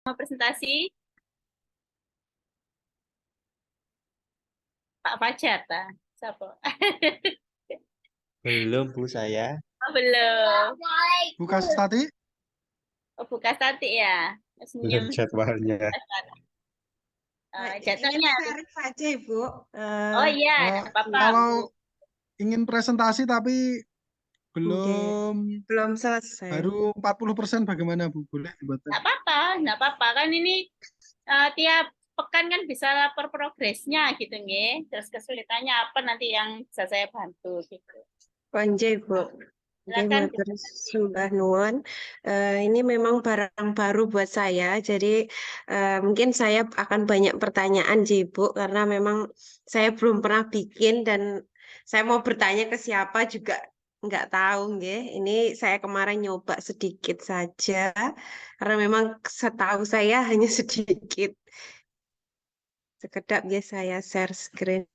Mau presentasi Pak Fajar ta? Siapa? Belum, Bu, saya. Oh, belum. Buka tadi, Oh, buka statik ya. Belum Senyum. jadwalnya. Jatuhnya Ingin harus. share saja, Ibu. Oh iya, eh, nggak apa-apa, kalau Bu. ingin presentasi tapi Oke, belum belum selesai. baru 40% bagaimana Bu? Boleh dibuatkan? Nggak apa-apa, nggak apa-apa. Kan ini tiap pekan kan bisa lapor progresnya gitu, nggih. Terus kesulitannya apa nanti yang bisa saya bantu gitu. Konje, Ibu. Oke, Silakan. matur sembah nuwun. Ini memang barang baru buat saya, jadi mungkin saya akan banyak pertanyaan, Ibu, karena memang saya belum pernah bikin dan saya mau bertanya ke siapa juga nggak tahu, nggih. Ini saya kemarin nyoba sedikit saja, karena memang setahu saya hanya sedikit. Sekedap ya saya share screen.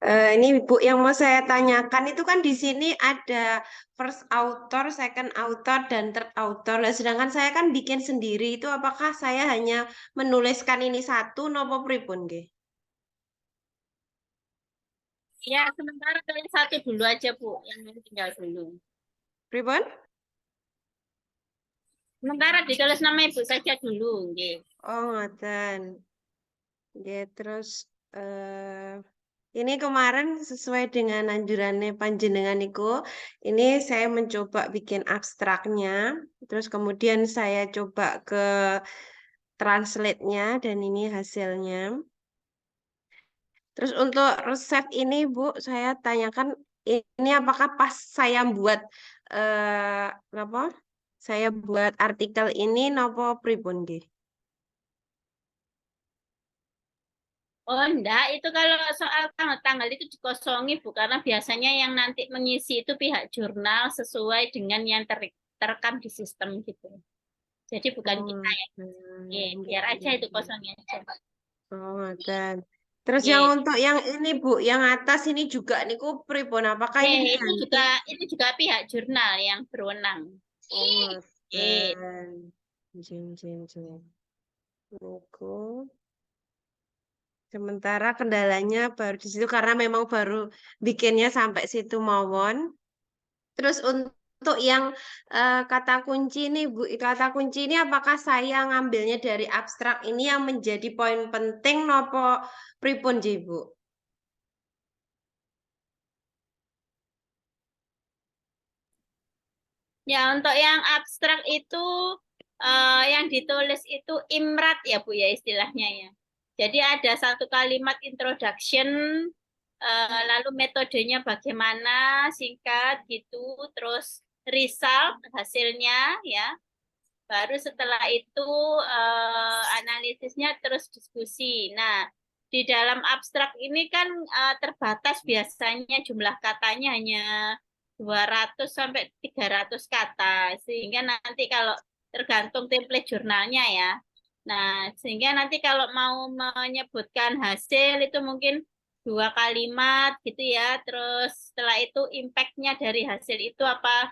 Ini Bu yang mau saya tanyakan itu kan di sini ada first author, second author, dan third author. Lah, sedangkan saya kan bikin sendiri itu apakah saya hanya menuliskan ini satu nopo pripun nggih? Ya, sementara kalian satu dulu aja, Bu. Yang ini tinggal dulu. Pripun? Sementara ditulis nama Ibu saja dulu, nggih. Oh, ngoten. Nggih, terus ini kemarin sesuai dengan anjurannya panjenengan niku, ini saya mencoba bikin abstraknya, terus kemudian saya coba ke translate-nya dan ini hasilnya. Terus untuk resep ini Bu, saya tanyakan ini apakah pas saya buat apa? Saya buat artikel ini nopo pripun nggih? Oh, enggak, itu kalau soal tanggal-tanggal itu dikosongi, Bu, karena biasanya yang nanti mengisi itu pihak jurnal sesuai dengan yang terekam di sistem gitu. Jadi bukan kita Oh, yang nggih, biar aja nggih, itu nggih. kosongnya aja. Oh, dan terus yang Nggih. untuk yang ini Bu, yang atas ini juga niku pripun? Apakah ini Itu diganti? juga pihak jurnal yang berwenang. Oh, Eh, dan jeng. Niku. Sementara kendalanya baru di situ karena memang baru bikinnya sampai situ mawon. Terus untuk yang kata kunci ini Bu, kata kunci ini apakah saya ngambilnya dari abstrak ini yang menjadi poin penting nopo pripun Ji, Bu? Ya, untuk yang abstrak itu yang ditulis itu imrat ya Bu ya istilahnya ya. Jadi ada satu kalimat introduction, lalu metodenya bagaimana, singkat gitu, terus result hasilnya ya. Baru setelah itu analisisnya terus diskusi. Nah, di dalam abstrak ini kan terbatas biasanya jumlah katanya hanya 200 sampai 300 kata. Sehingga nanti kalau tergantung template jurnalnya ya. Nah, sehingga nanti kalau mau menyebutkan hasil itu mungkin 2 kalimat gitu ya. Terus setelah itu impact-nya dari hasil itu apa,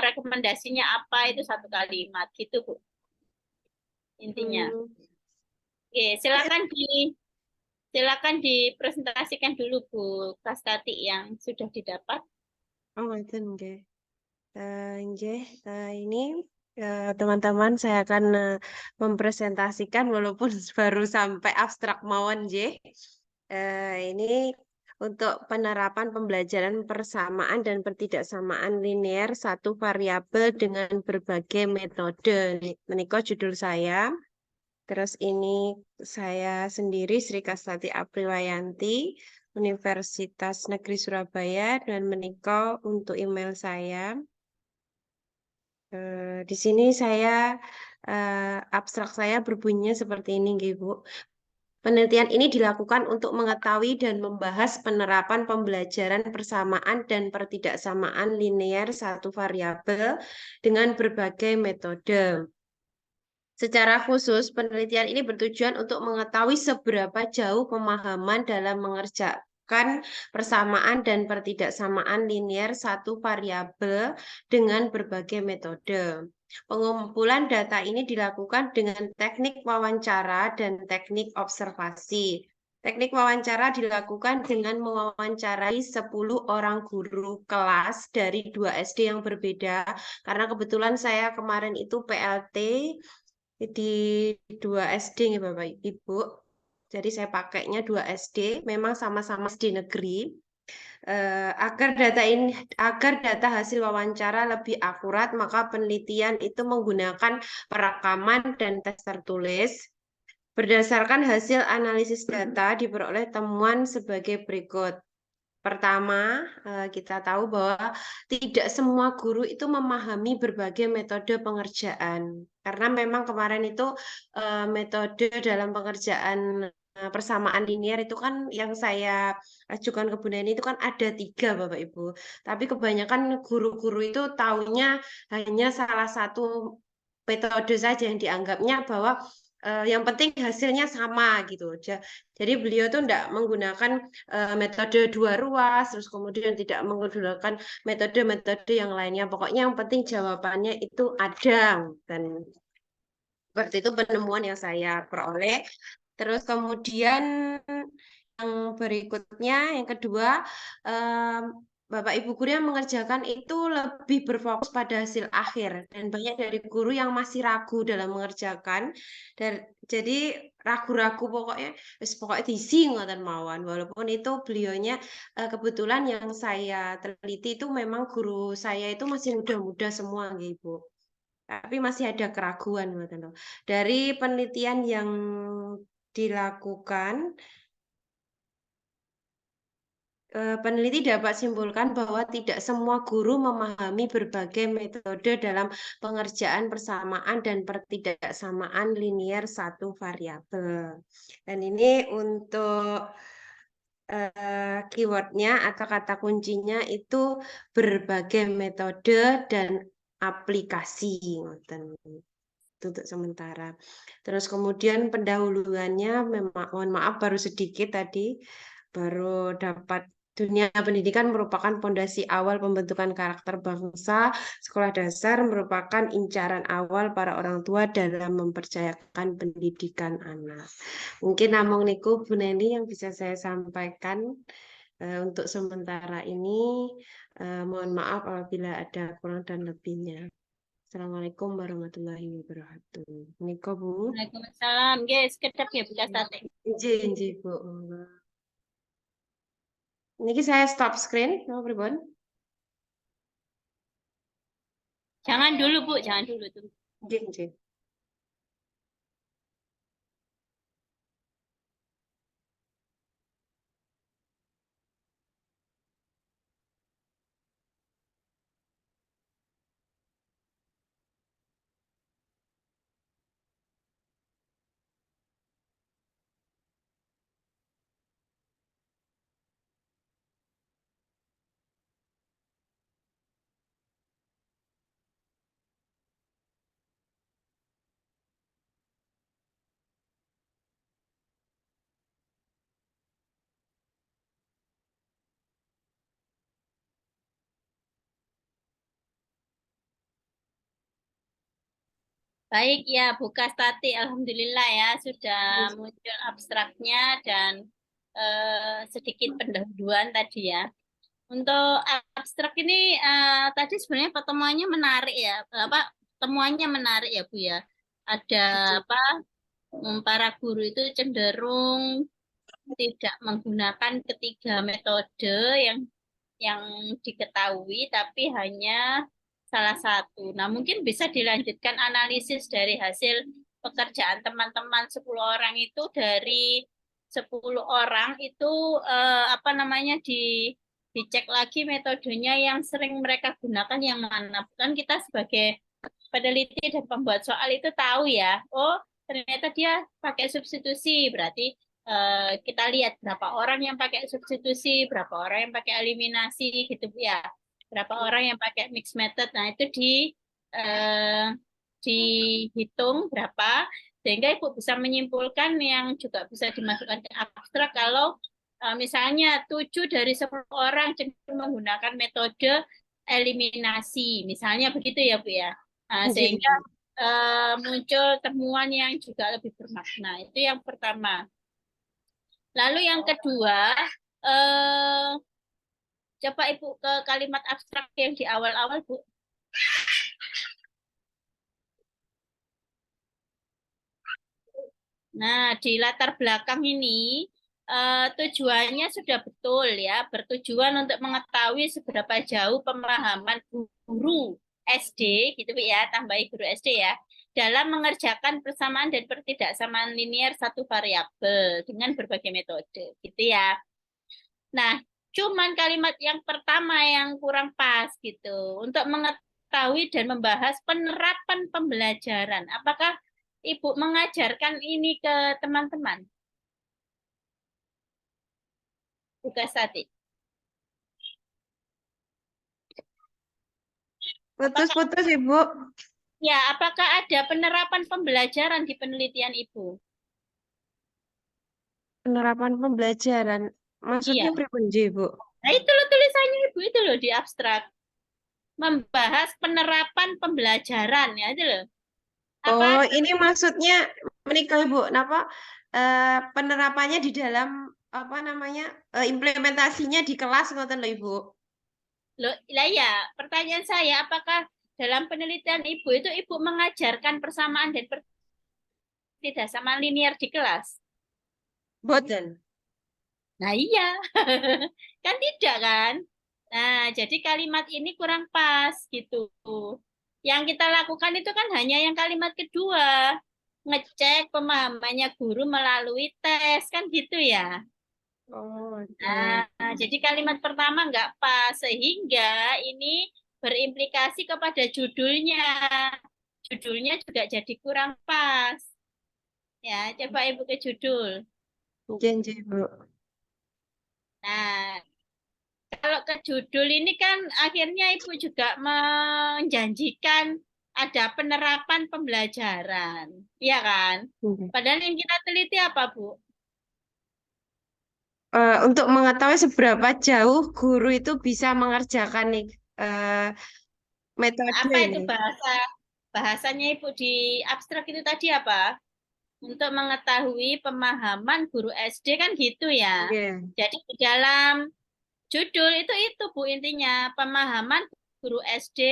rekomendasinya apa itu 1 kalimat gitu Bu intinya. Hmm. Oke, silakan dipresentasikan dulu Bu Kastati yang sudah didapat. Oh, ngoten nggih. Nggih, ini teman-teman saya akan mempresentasikan walaupun baru sampai abstrak mawon nggih. Ini untuk penerapan pembelajaran persamaan dan pertidaksamaan linear satu variabel dengan berbagai metode. Menika judul saya. Terus ini saya sendiri Sri Kastati Apriwayanti, Universitas Negeri Surabaya dan menikah untuk email saya. Di sini saya abstrak saya berbunyinya seperti ini, nggih, Bu. Penelitian ini dilakukan untuk mengetahui dan membahas penerapan pembelajaran persamaan dan pertidaksamaan linear satu variabel dengan berbagai metode. Secara khusus, penelitian ini bertujuan untuk mengetahui seberapa jauh pemahaman dalam mengerjakan persamaan dan pertidaksamaan linier satu variabel dengan berbagai metode. Pengumpulan data ini dilakukan dengan teknik wawancara dan teknik observasi. Teknik wawancara dilakukan dengan mewawancarai 10 orang guru kelas dari 2 SD yang berbeda, karena kebetulan saya kemarin itu PLT di 2 SD nih Bapak Ibu. Jadi saya pakainya 2 SD, memang sama-sama SD negeri. Agar data hasil wawancara lebih akurat, maka penelitian itu menggunakan perekaman dan tes tertulis. Berdasarkan hasil analisis data diperoleh temuan sebagai berikut. Pertama, kita tahu bahwa tidak semua guru itu memahami berbagai metode pengerjaan. Karena memang kemarin itu metode dalam pengerjaan persamaan linier itu kan yang saya ajukan ke Bu Neni itu kan ada 3 Bapak Ibu. Tapi kebanyakan guru-guru itu taunya hanya salah satu metode saja yang dianggapnya bahwa yang penting hasilnya sama gitu. Jadi beliau tuh tidak menggunakan metode 2 ruas, terus kemudian tidak menggunakan metode-metode yang lainnya. Pokoknya yang penting jawabannya itu ada. Dan seperti itu penemuan yang saya peroleh. Terus kemudian yang berikutnya, yang kedua, Bapak Ibu guru yang mengerjakan itu lebih berfokus pada hasil akhir. Dan banyak dari guru yang masih ragu dalam mengerjakan. Dan jadi ragu-ragu pokoknya diisi ngoten mawon. Walaupun itu beliaunya kebetulan yang saya teliti itu memang guru saya itu masih muda-muda semua nggih, Ibu. Tapi masih ada keraguan ngoten lho. Dari penelitian yang dilakukan, peneliti dapat simpulkan bahwa tidak semua guru memahami berbagai metode dalam pengerjaan persamaan dan pertidaksamaan linier satu variabel. Dan ini untuk keywordnya atau kata kuncinya itu berbagai metode dan aplikasi. Ngoten. Itu untuk sementara. Terus kemudian pendahuluannya, mohon maaf baru sedikit tadi, baru dapat dunia pendidikan merupakan fondasi awal pembentukan karakter bangsa. Sekolah dasar merupakan incaran awal para orang tua dalam mempercayakan pendidikan anak. Mungkin namung niku Bu Neni yang bisa saya sampaikan untuk sementara ini. Mohon maaf apabila ada kurang dan lebihnya. Assalamualaikum warahmatullahi wabarakatuh. Niko Bu. Waalaikumsalam. Guys, kedap ya buka sate. Inji Bu. Niki saya stop screen, no pripun? Jangan dulu, Bu. Jangan dulu tuh. Nggih. Baik ya, buka statik. Alhamdulillah ya, sudah muncul abstraknya dan sedikit pendahuluan tadi ya. Untuk abstrak ini tadi sebenarnya pertemuannya menarik ya, apa temuannya menarik ya Bu ya. Ada apa? Para guru itu cenderung tidak menggunakan ketiga metode yang diketahui, tapi hanya salah satu. Nah, mungkin bisa dilanjutkan analisis dari hasil pekerjaan teman-teman 10 orang itu, dari 10 orang itu apa namanya dicek lagi metodenya yang sering mereka gunakan yang mana. Kan kita sebagai peneliti dan pembuat soal itu tahu ya, oh ternyata dia pakai substitusi, berarti kita lihat berapa orang yang pakai substitusi, berapa orang yang pakai eliminasi gitu ya, berapa orang yang pakai mixed method. Nah itu eh, dihitung berapa, sehingga Ibu bisa menyimpulkan yang juga bisa dimasukkan ke abstrak kalau misalnya 7 dari 10 orang cenderung menggunakan metode eliminasi, misalnya begitu ya Bu ya. Nah, Nggih, sehingga muncul temuan yang juga lebih bermakna. Itu yang pertama. Lalu yang kedua, eh, coba Ibu ke kalimat abstrak yang di awal-awal, Bu. Nah, di latar belakang ini tujuannya sudah betul ya, bertujuan untuk mengetahui seberapa jauh pemahaman guru SD gitu Bu ya, tambahi guru SD ya, dalam mengerjakan persamaan dan pertidaksamaan linear satu variabel dengan berbagai metode gitu ya. Nah, cuman kalimat yang pertama yang kurang pas gitu untuk mengetahui dan membahas penerapan pembelajaran. Apakah Ibu mengajarkan ini ke teman-teman? Tugas tadi. Apakah putus-putus Ibu. ya, apakah ada penerapan pembelajaran di penelitian Ibu? Penerapan pembelajaran. Maksudnya Iya. pripun Ibu? Nah, itu loh tulisannya Ibu itu loh di abstrak. Membahas penerapan pembelajaran ya itu loh. Apa Oh, ini maksudnya menikah Ibu. Napa penerapannya di dalam apa namanya implementasinya di kelas ngoten lho Ibu. loh, lah ya, pertanyaan saya apakah dalam penelitian Ibu itu Ibu mengajarkan persamaan dan pertidaksamaan linear di kelas? Boten. Nah, iya. Kan tidak kan? Nah, jadi kalimat ini kurang pas gitu. Yang kita lakukan itu kan hanya yang kalimat kedua. Ngecek pemahamannya guru melalui tes, kan gitu ya. Oh, Nah, oke. jadi kalimat pertama nggak pas, sehingga ini berimplikasi kepada judulnya. Judulnya juga jadi kurang pas. Ya, coba Ibu ke judul. Nggih, Ibu. Nah, kalau ke judul ini kan akhirnya Ibu juga menjanjikan ada penerapan pembelajaran, iya kan? Nggih. Padahal yang kita teliti apa, Bu? Untuk mengetahui seberapa jauh guru itu bisa mengerjakan nih metode Apa itu ini. bahasanya Ibu di abstrak itu tadi apa? Untuk mengetahui pemahaman guru SD kan gitu ya. Nggih. Jadi di dalam judul itu Bu intinya pemahaman guru SD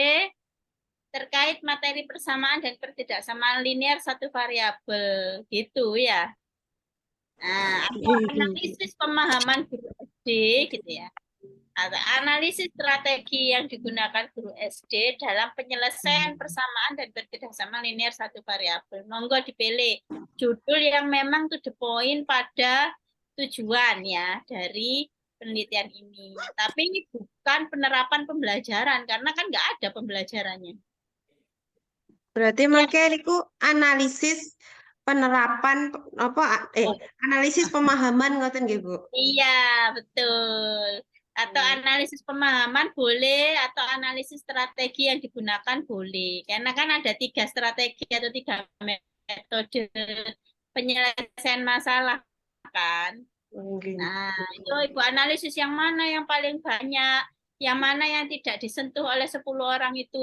terkait materi persamaan dan pertidaksamaan linear satu variabel gitu ya. Nah, atau Nggih. analisis pemahaman guru SD gitu ya. Atau analisis strategi yang digunakan guru SD dalam penyelesaian persamaan dan pertidaksamaan linear satu variabel. Monggo dipilih judul yang memang to the point pada tujuan ya dari penelitian ini. Tapi ini bukan penerapan pembelajaran karena kan nggak ada pembelajarannya. Berarti Ya, mangke niku analisis penerapan apa analisis pemahaman ngoten nggih, Bu. iya, betul. Atau analisis pemahaman boleh, atau analisis strategi yang digunakan boleh. Karena kan ada 3 strategi atau 3 metode penyelesaian masalah kan. Nggih. Nah, itu Ibu analisis yang mana yang paling banyak, yang mana yang tidak disentuh oleh 10 orang itu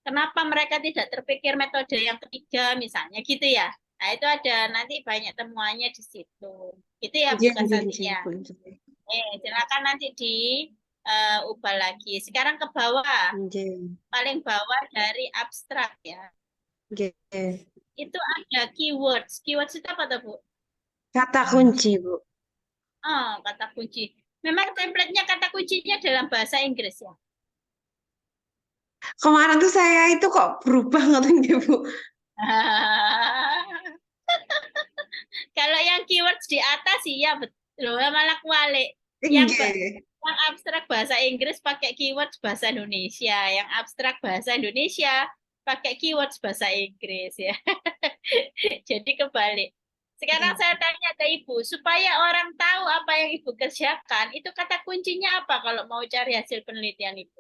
kenapa mereka tidak terpikir metode yang ketiga misalnya gitu ya. Nah, itu ada nanti banyak temuannya di situ. Itu ya Bu Nggih, nggih, Kasati nggih, ya. Bu. Nggih. Silakan nanti di ubah lagi. Sekarang ke bawah, Nggih. paling bawah dari abstrak ya. Nggih. Itu ada keywords. Keywords itu apa tuh, Bu? Kata kunci, Bu. Oh, kata kunci. Memang template-nya kata kuncinya dalam bahasa Inggris ya. Kemarin tuh saya itu kok berubah ngoten nggih, Bu. Kalau yang keywords di atas sih ya betul, malah kualik. Nggih. Yang abstrak bahasa Inggris pakai keywords bahasa Indonesia, yang abstrak bahasa Indonesia pakai keywords bahasa Inggris ya. Jadi kebalik. Sekarang saya tanya ke Ibu, supaya orang tahu apa yang Ibu kerjakan, itu kata kuncinya apa kalau mau cari hasil penelitian Ibu?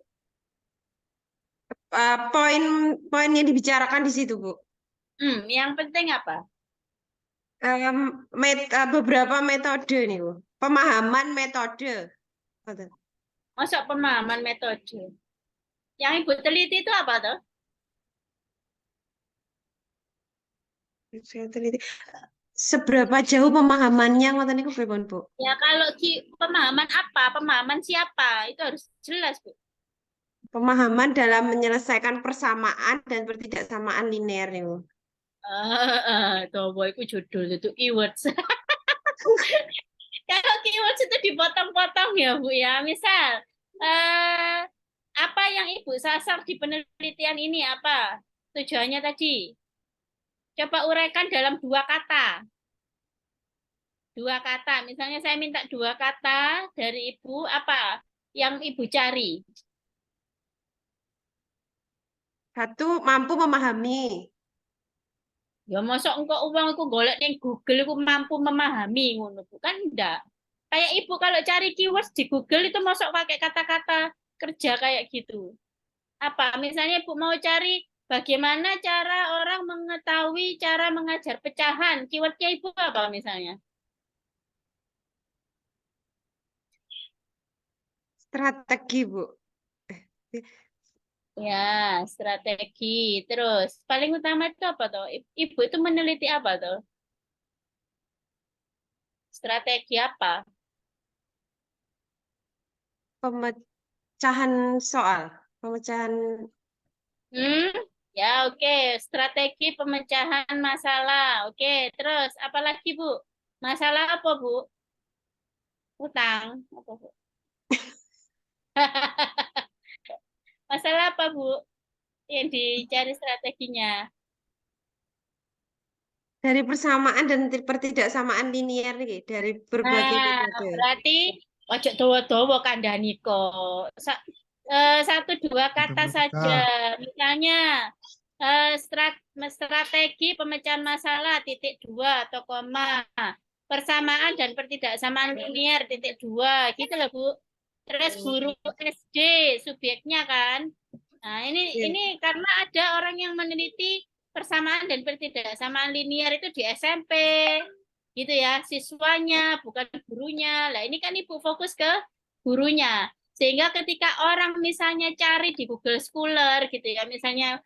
Poin-poin yang dibicarakan di situ, Bu. Yang penting apa? Beberapa metode nih, Bu. Pemahaman metode. Betul. Masuk pemahaman metode. Yang Ibu teliti itu apa tuh? Saya teliti. Seberapa jauh pemahamannya ngoten niku pripun, Bu? Ya kalau pemahaman apa? Pemahaman siapa? Itu harus jelas, Bu. Pemahaman dalam menyelesaikan persamaan dan pertidaksamaan linear nih, Bu. Tuh, boy, itu judul itu keywords. Kalau keywords itu dipotong-potong ya, Bu ya. Misal, eh, apa yang Ibu sasar di penelitian ini? Apa tujuannya tadi? Coba uraikan dalam dua kata. Dua kata. Misalnya saya minta dua kata dari Ibu, apa yang Ibu cari? Satu, mampu memahami. Ya masuk engkau uang aku golek ning Google aku mampu memahami ngono Bu. Kan enggak. Kayak Ibu kalau cari keywords di Google itu masuk pakai kata-kata kerja kayak gitu. Apa? Misalnya Ibu mau cari bagaimana cara orang mengetahui cara mengajar pecahan. Keywordnya Ibu apa misalnya? Strategi, Bu. Ya, strategi. Terus, paling utama itu apa tuh? Ibu itu meneliti apa tuh? Strategi apa? Pemecahan soal. Pemecahan Hmm, ya oke. Strategi pemecahan masalah. Oke, terus apa lagi, Bu? Masalah apa, Bu? Utang. Apa, Bu? Masalah apa, Bu? Yang dicari strateginya. dari persamaan dan pertidaksamaan linear nih, dari berbagai Nah, metode. berarti ojo dawa-dawa kandhani kok. Satu dua kata saja. Matematika. Misalnya strategi pemecahan masalah titik dua atau koma. Persamaan dan pertidaksamaan linear titik dua gitu loh Bu. Terus guru SD subjeknya kan. Nah, Iya. ini karena ada orang yang meneliti persamaan dan pertidaksamaan linear itu di SMP. Gitu ya, siswanya bukan gurunya. Lah ini kan Ibu fokus ke gurunya. Sehingga ketika orang misalnya cari di Google Scholar gitu ya, misalnya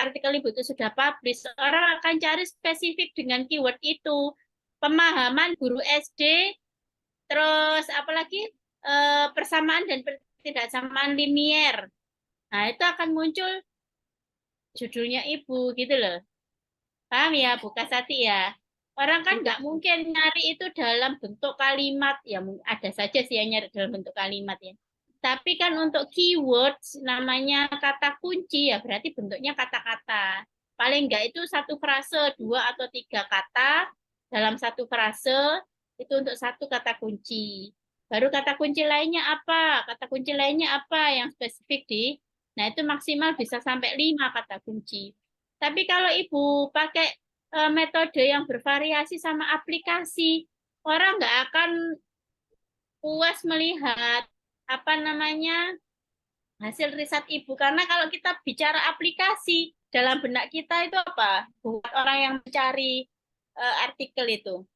artikel Ibu itu sudah publish, orang akan cari spesifik dengan keyword itu. Pemahaman guru SD, terus apalagi persamaan dan pertidaksamaan linier. Nah, itu akan muncul judulnya Ibu gitu loh. Paham ya, Bu Kasati ya? Orang kan nggak mungkin nyari itu dalam bentuk kalimat. Ya, ada saja sih yang nyari dalam bentuk kalimat ya. Tapi kan untuk keywords, namanya kata kunci, ya berarti bentuknya kata-kata. Paling nggak itu satu frase, dua atau tiga kata dalam satu frase, itu untuk satu kata kunci. Baru kata kunci lainnya apa? Kata kunci lainnya apa yang spesifik di. Nah, itu maksimal bisa sampai 5 kata kunci. Tapi kalau Ibu pakai metode yang bervariasi sama aplikasi, orang nggak akan puas melihat apa namanya hasil riset Ibu. Karena kalau kita bicara aplikasi, dalam benak kita itu apa? Buat orang yang mencari artikel itu.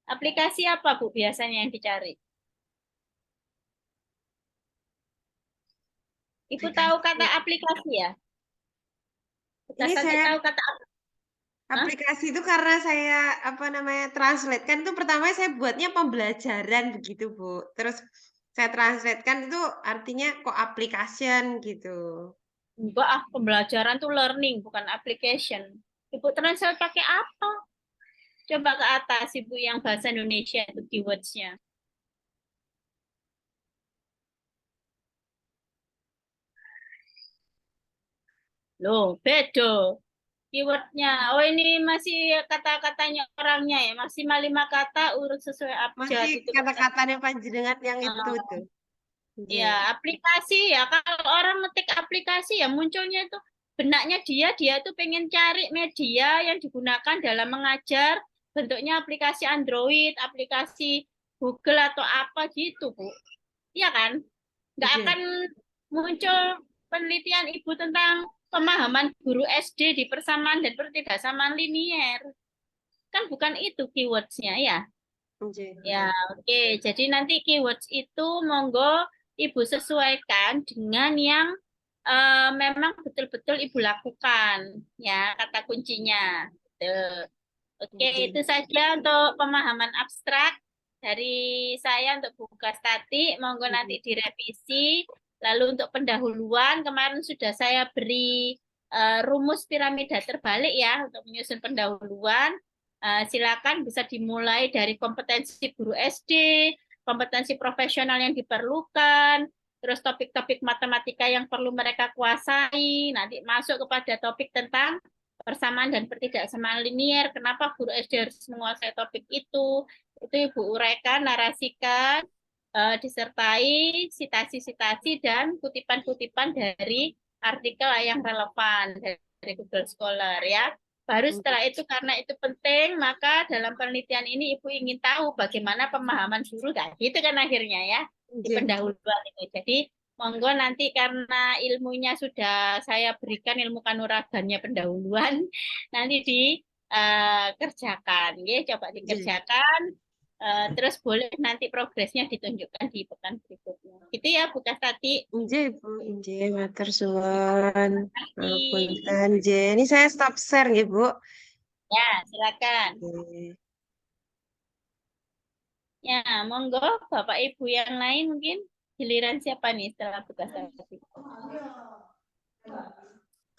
Aplikasi apa, Bu, biasanya yang dicari? Ibu tahu kata Aplikasi. aplikasi ya? Ini Kasati saya tahu kata apa? Hah? aplikasi itu karena saya apa namanya translate kan itu pertama saya buatnya pembelajaran begitu Bu. Terus saya translate kan itu artinya kok application gitu. Enggak ah, pembelajaran tuh learning, bukan application. Ibu translate pakai apa? Coba ke atas, Ibu, yang bahasa Indonesia itu keywords-nya. Loh, beda keywordnya. Oh, ini masih kata-katanya orangnya ya. Maksimal 5 kata, urut sesuai abjad. Masih Itu kata. kata-katanya panjenengan yang itu Nah, tuh. ya, Oke. aplikasi ya. Kalau orang ngetik aplikasi ya munculnya itu benaknya dia itu pengen cari media yang digunakan dalam mengajar, bentuknya aplikasi Android, aplikasi Google atau apa gitu, Bu. Iya kan? Nggak Oke. akan muncul penelitian Ibu tentang pemahaman guru SD di persamaan dan pertidaksamaan linier. Kan bukan itu keywords-nya ya. Ya, oke. Jadi nanti keywords itu monggo Ibu sesuaikan dengan yang memang betul-betul Ibu lakukan, ya, kata kuncinya. Tuh. Oke, itu saja untuk pemahaman abstrak dari saya untuk buka statik. Monggo nanti direvisi. Lalu untuk pendahuluan, kemarin sudah saya beri rumus piramida terbalik ya untuk menyusun pendahuluan. Silakan bisa dimulai dari kompetensi guru SD, kompetensi profesional yang diperlukan, terus topik-topik matematika yang perlu mereka kuasai, nanti masuk kepada topik tentang persamaan dan pertidaksamaan linier. Kenapa guru SD harus menguasai topik itu? Itu Ibu uraikan, narasikan, disertai citasi-citasi dan kutipan-kutipan dari artikel yang relevan dari Google Scholar ya. Baru setelah itu karena itu penting, maka dalam penelitian ini Ibu ingin tahu bagaimana pemahaman guru. Nah, gitu kan akhirnya ya di pendahuluan itu. Jadi monggo nanti karena ilmunya sudah saya berikan ilmu kanuragannya pendahuluan, nanti dikerjakan, ya, coba dikerjakan. Terus boleh nanti progresnya ditunjukkan di pekan berikutnya. Gitu ya, Bu Kastati. Nggih, Bu. Nggih, matur suwun. Terima Punten, nggih. Ini saya stop share nggih, Bu. Ya, silakan. Nggih. Ya, monggo Bapak Ibu yang lain mungkin giliran siapa nih setelah Bu Kastati?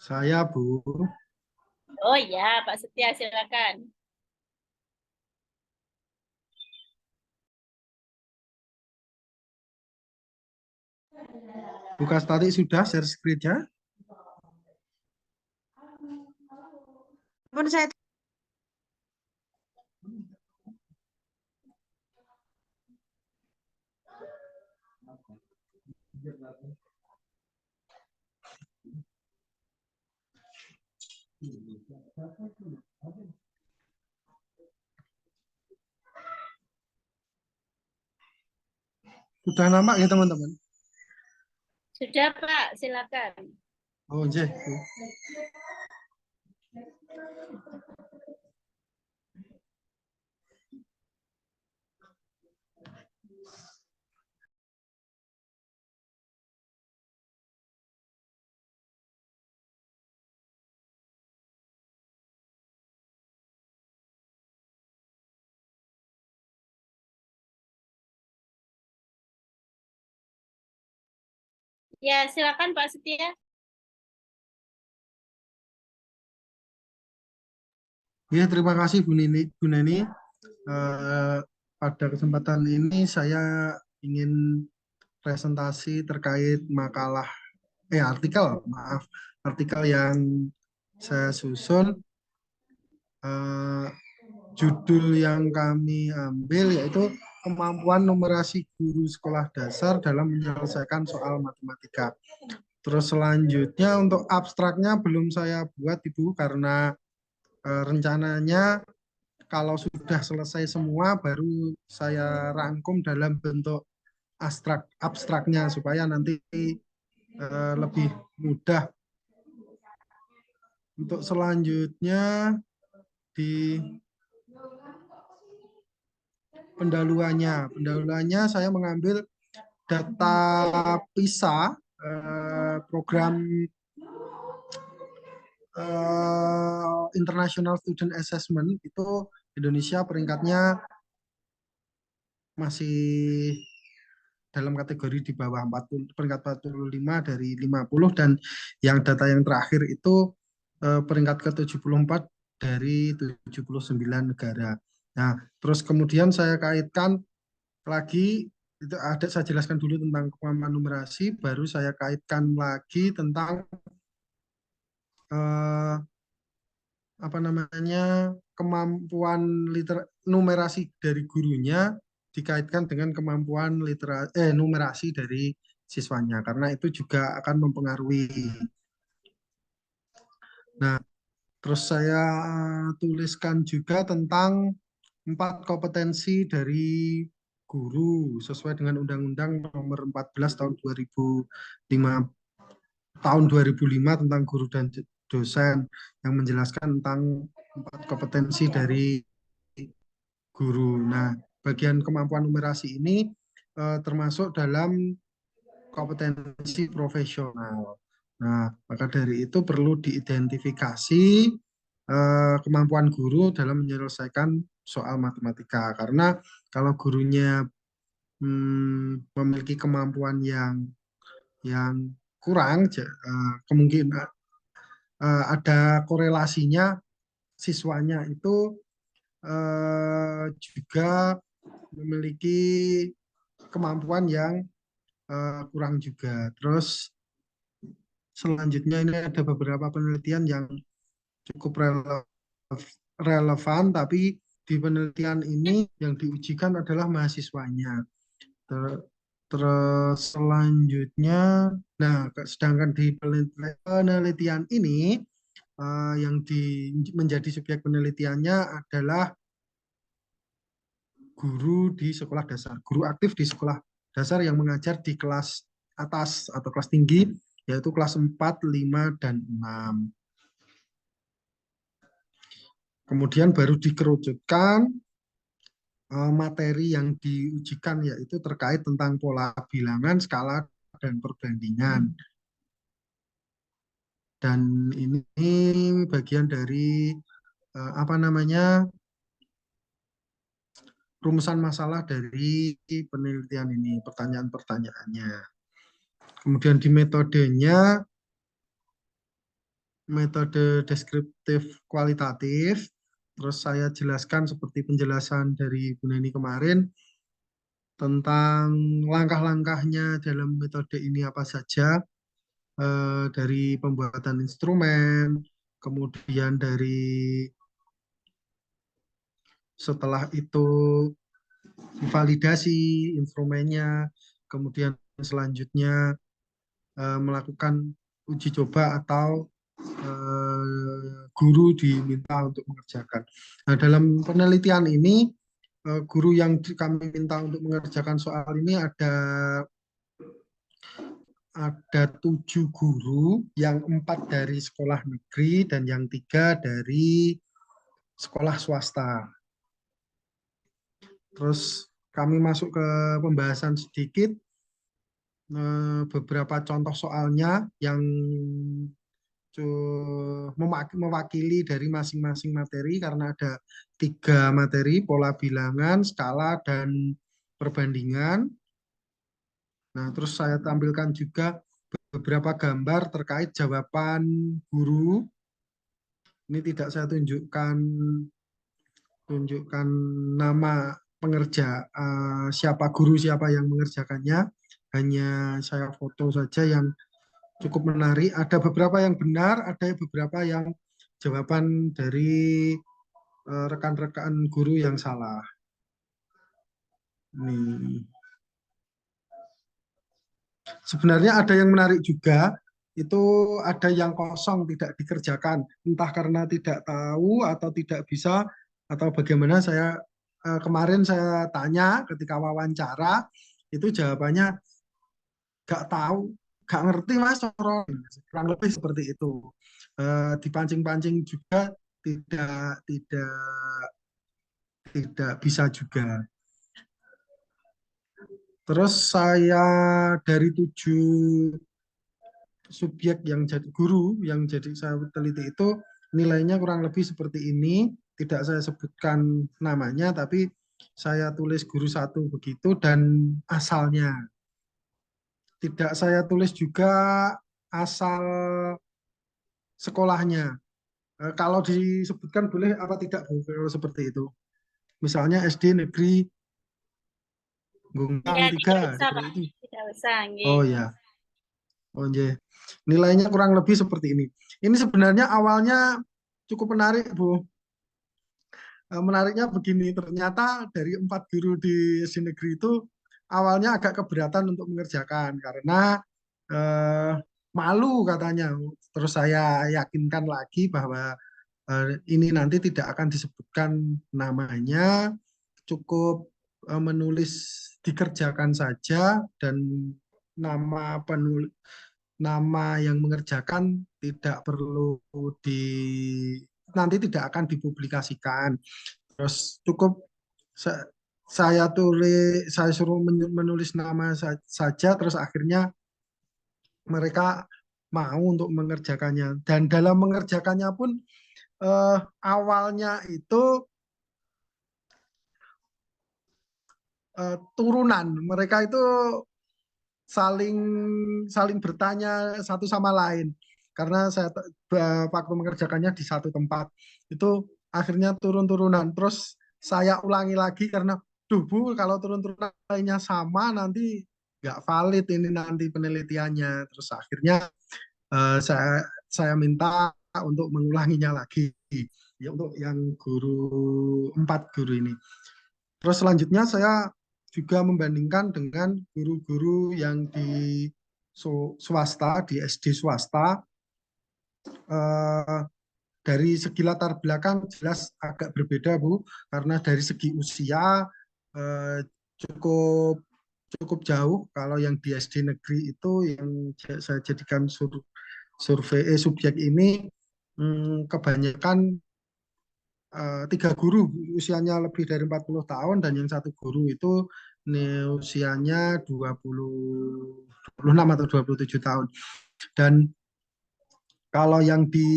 Saya, Bu. Oh ya, Pak Setia silakan. Bu Kastati sudah share screen-nya? Pun saya Sudah nampak ya, teman-teman? Sudah, Pak, silakan. Oh, nggih, Bu. Ya, silakan Pak Setia. Ya, terima kasih Bu Neni. Pada kesempatan ini saya ingin presentasi terkait artikel yang saya susun. Judul yang kami ambil yaitu kemampuan numerasi guru sekolah dasar dalam menyelesaikan soal matematika. Terus selanjutnya untuk abstraknya belum saya buat Ibu karena rencananya kalau sudah selesai semua baru saya rangkum dalam bentuk abstraknya supaya nanti lebih mudah. Untuk selanjutnya di pendahuluannya saya mengambil data PISA program International Student Assessment itu Indonesia peringkatnya masih dalam kategori di bawah peringkat 45 dari 50 dan yang data yang terakhir itu peringkat ke-74 dari 79 negara. Nah, terus kemudian saya kaitkan lagi itu saya jelaskan dulu tentang kemampuan numerasi, baru saya kaitkan lagi tentang kemampuan numerasi dari gurunya dikaitkan dengan kemampuan numerasi dari siswanya karena itu juga akan mempengaruhi. Nah, terus saya tuliskan juga tentang 4 kompetensi dari guru sesuai dengan Undang-Undang Nomor 14 Tahun 2005 tahun 2005 tentang guru dan dosen yang menjelaskan tentang 4 kompetensi dari guru. Nah, bagian kemampuan numerasi ini termasuk dalam kompetensi profesional. Nah, maka dari itu perlu diidentifikasi kemampuan guru dalam menyelesaikan soal matematika. Karena kalau gurunya memiliki kemampuan yang kurang, kemungkinan ada korelasinya siswanya itu juga memiliki kemampuan yang kurang juga. Terus selanjutnya ini ada beberapa penelitian yang cukup relevan, tapi di penelitian ini yang diujikan adalah mahasiswanya. Terus selanjutnya, nah sedangkan di penelitian ini yang menjadi subjek penelitiannya adalah guru di sekolah dasar, guru aktif di sekolah dasar yang mengajar di kelas atas atau kelas tinggi, yaitu kelas 4, 5, dan 6. Kemudian baru dikerucutkan materi yang diujikan, yaitu terkait tentang pola bilangan, skala, dan perbandingan. Dan ini bagian dari rumusan masalah dari penelitian ini, pertanyaan-pertanyaannya. Kemudian di metodenya, metode deskriptif kualitatif, terus saya jelaskan seperti penjelasan dari Bu Neni kemarin, tentang langkah-langkahnya dalam metode ini apa saja, dari pembuatan instrumen, kemudian dari setelah itu validasi instrumennya, kemudian selanjutnya melakukan uji coba atau guru diminta untuk mengerjakan. Nah, dalam penelitian ini guru yang kami minta untuk mengerjakan soal ini ada 7 guru, yang 4 dari sekolah negeri dan yang 3 dari sekolah swasta. Terus kami masuk ke pembahasan sedikit, beberapa contoh soalnya yang mewakili dari masing-masing materi, karena ada 3 materi, pola bilangan, skala, dan perbandingan. Nah, terus saya tampilkan juga beberapa gambar terkait jawaban guru. Ini tidak saya tunjukkan nama pengerja, siapa guru, siapa yang mengerjakannya. Hanya saya foto saja yang cukup menarik. Ada beberapa yang benar, ada beberapa yang jawaban dari rekan-rekan guru yang salah. Nih. Sebenarnya ada yang menarik juga, itu ada yang kosong tidak dikerjakan, entah karena tidak tahu atau tidak bisa atau bagaimana. Kemarin saya tanya ketika wawancara, itu jawabannya gak tahu, gak ngerti mas, kurang lebih seperti itu. Dipancing-pancing juga tidak bisa juga. Terus saya dari 7 subjek yang jadi guru, yang jadi saya teliti itu, nilainya kurang lebih seperti ini. Tidak saya sebutkan namanya, tapi saya tulis guru 1 begitu dan asalnya. Tidak saya tulis juga asal sekolahnya. Kalau disebutkan boleh apa tidak Bu, kalau seperti itu? Misalnya SD negeri Gunung Ya, 3 tidak usah, seperti Pak. itu. Tidak usah, nggih. Oh ya. Oh iya. Nilainya kurang lebih seperti ini. Ini sebenarnya awalnya cukup menarik, Bu. Menariknya begini, ternyata dari 4 guru di SD negeri itu awalnya agak keberatan untuk mengerjakan karena malu katanya. Terus saya yakinkan lagi bahwa ini nanti tidak akan disebutkan namanya, cukup menulis dikerjakan saja, dan nama nama yang mengerjakan tidak perlu nanti tidak akan dipublikasikan. Terus cukup saya suruh menulis nama saja, terus akhirnya mereka mau untuk mengerjakannya. Dan dalam mengerjakannya pun awalnya itu turunan, mereka itu saling saling bertanya satu sama lain karena waktu mengerjakannya di satu tempat itu akhirnya turun-turunan, terus saya ulangi lagi karena duh Bu, kalau turun-turunan lainnya sama nanti nggak valid ini nanti penelitiannya. Terus akhirnya saya minta untuk mengulanginya lagi ya untuk yang empat guru ini. Terus selanjutnya saya juga membandingkan dengan guru-guru yang di swasta, di SD swasta. Dari segi latar belakang jelas agak berbeda Bu, karena dari segi usia cukup jauh. Kalau yang di SD negeri itu yang saya jadikan survei subjek ini kebanyakan 3 guru usianya lebih dari 40 tahun dan yang 1 guru itu usianya 26 atau 27 tahun. Dan kalau yang di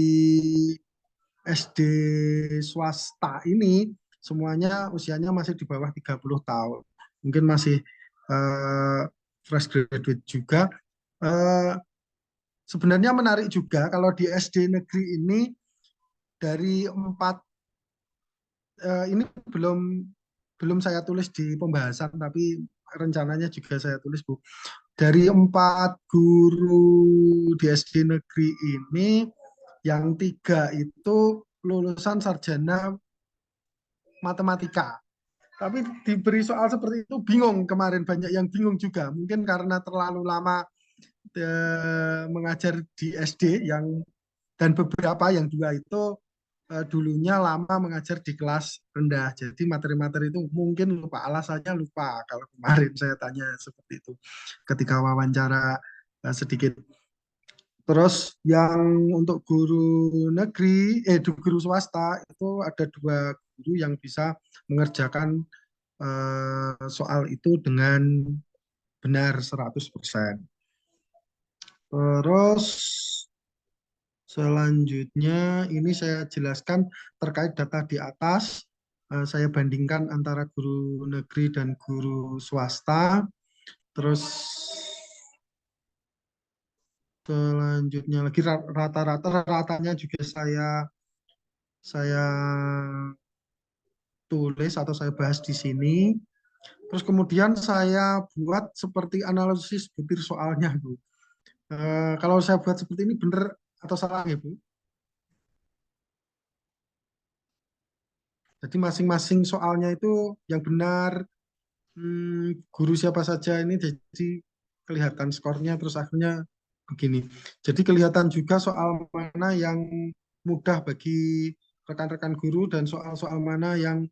SD swasta ini semuanya usianya masih di bawah 30 tahun. Mungkin masih fresh graduate juga. Sebenarnya menarik juga kalau di SD negeri ini dari 4 ini belum saya tulis di pembahasan, tapi rencananya juga saya tulis Bu. Dari 4 guru di SD negeri ini, yang 3 itu lulusan sarjana matematika. Tapi diberi soal seperti itu bingung kemarin, banyak yang bingung juga. Mungkin karena terlalu lama mengajar di SD dan beberapa yang 2 itu dulunya lama mengajar di kelas rendah. Jadi materi-materi itu mungkin lupa, alasannya lupa kalau kemarin saya tanya seperti itu ketika wawancara sedikit. Terus yang untuk guru negeri, guru swasta itu ada 2 guru yang bisa mengerjakan soal itu dengan benar 100%. Terus selanjutnya ini saya jelaskan terkait data di atas. Saya bandingkan antara guru negeri dan guru swasta. Terus selanjutnya lagi ratanya juga saya tulis atau saya bahas di sini. Terus kemudian saya buat seperti analisis butir soalnya, Bu. Kalau saya buat seperti ini benar atau salah ya, Bu? Jadi masing-masing soalnya itu yang benar guru siapa saja ini, jadi kelihatan skornya. Terus akhirnya begini. Jadi kelihatan juga soal mana yang mudah bagi rekan-rekan guru dan soal-soal mana yang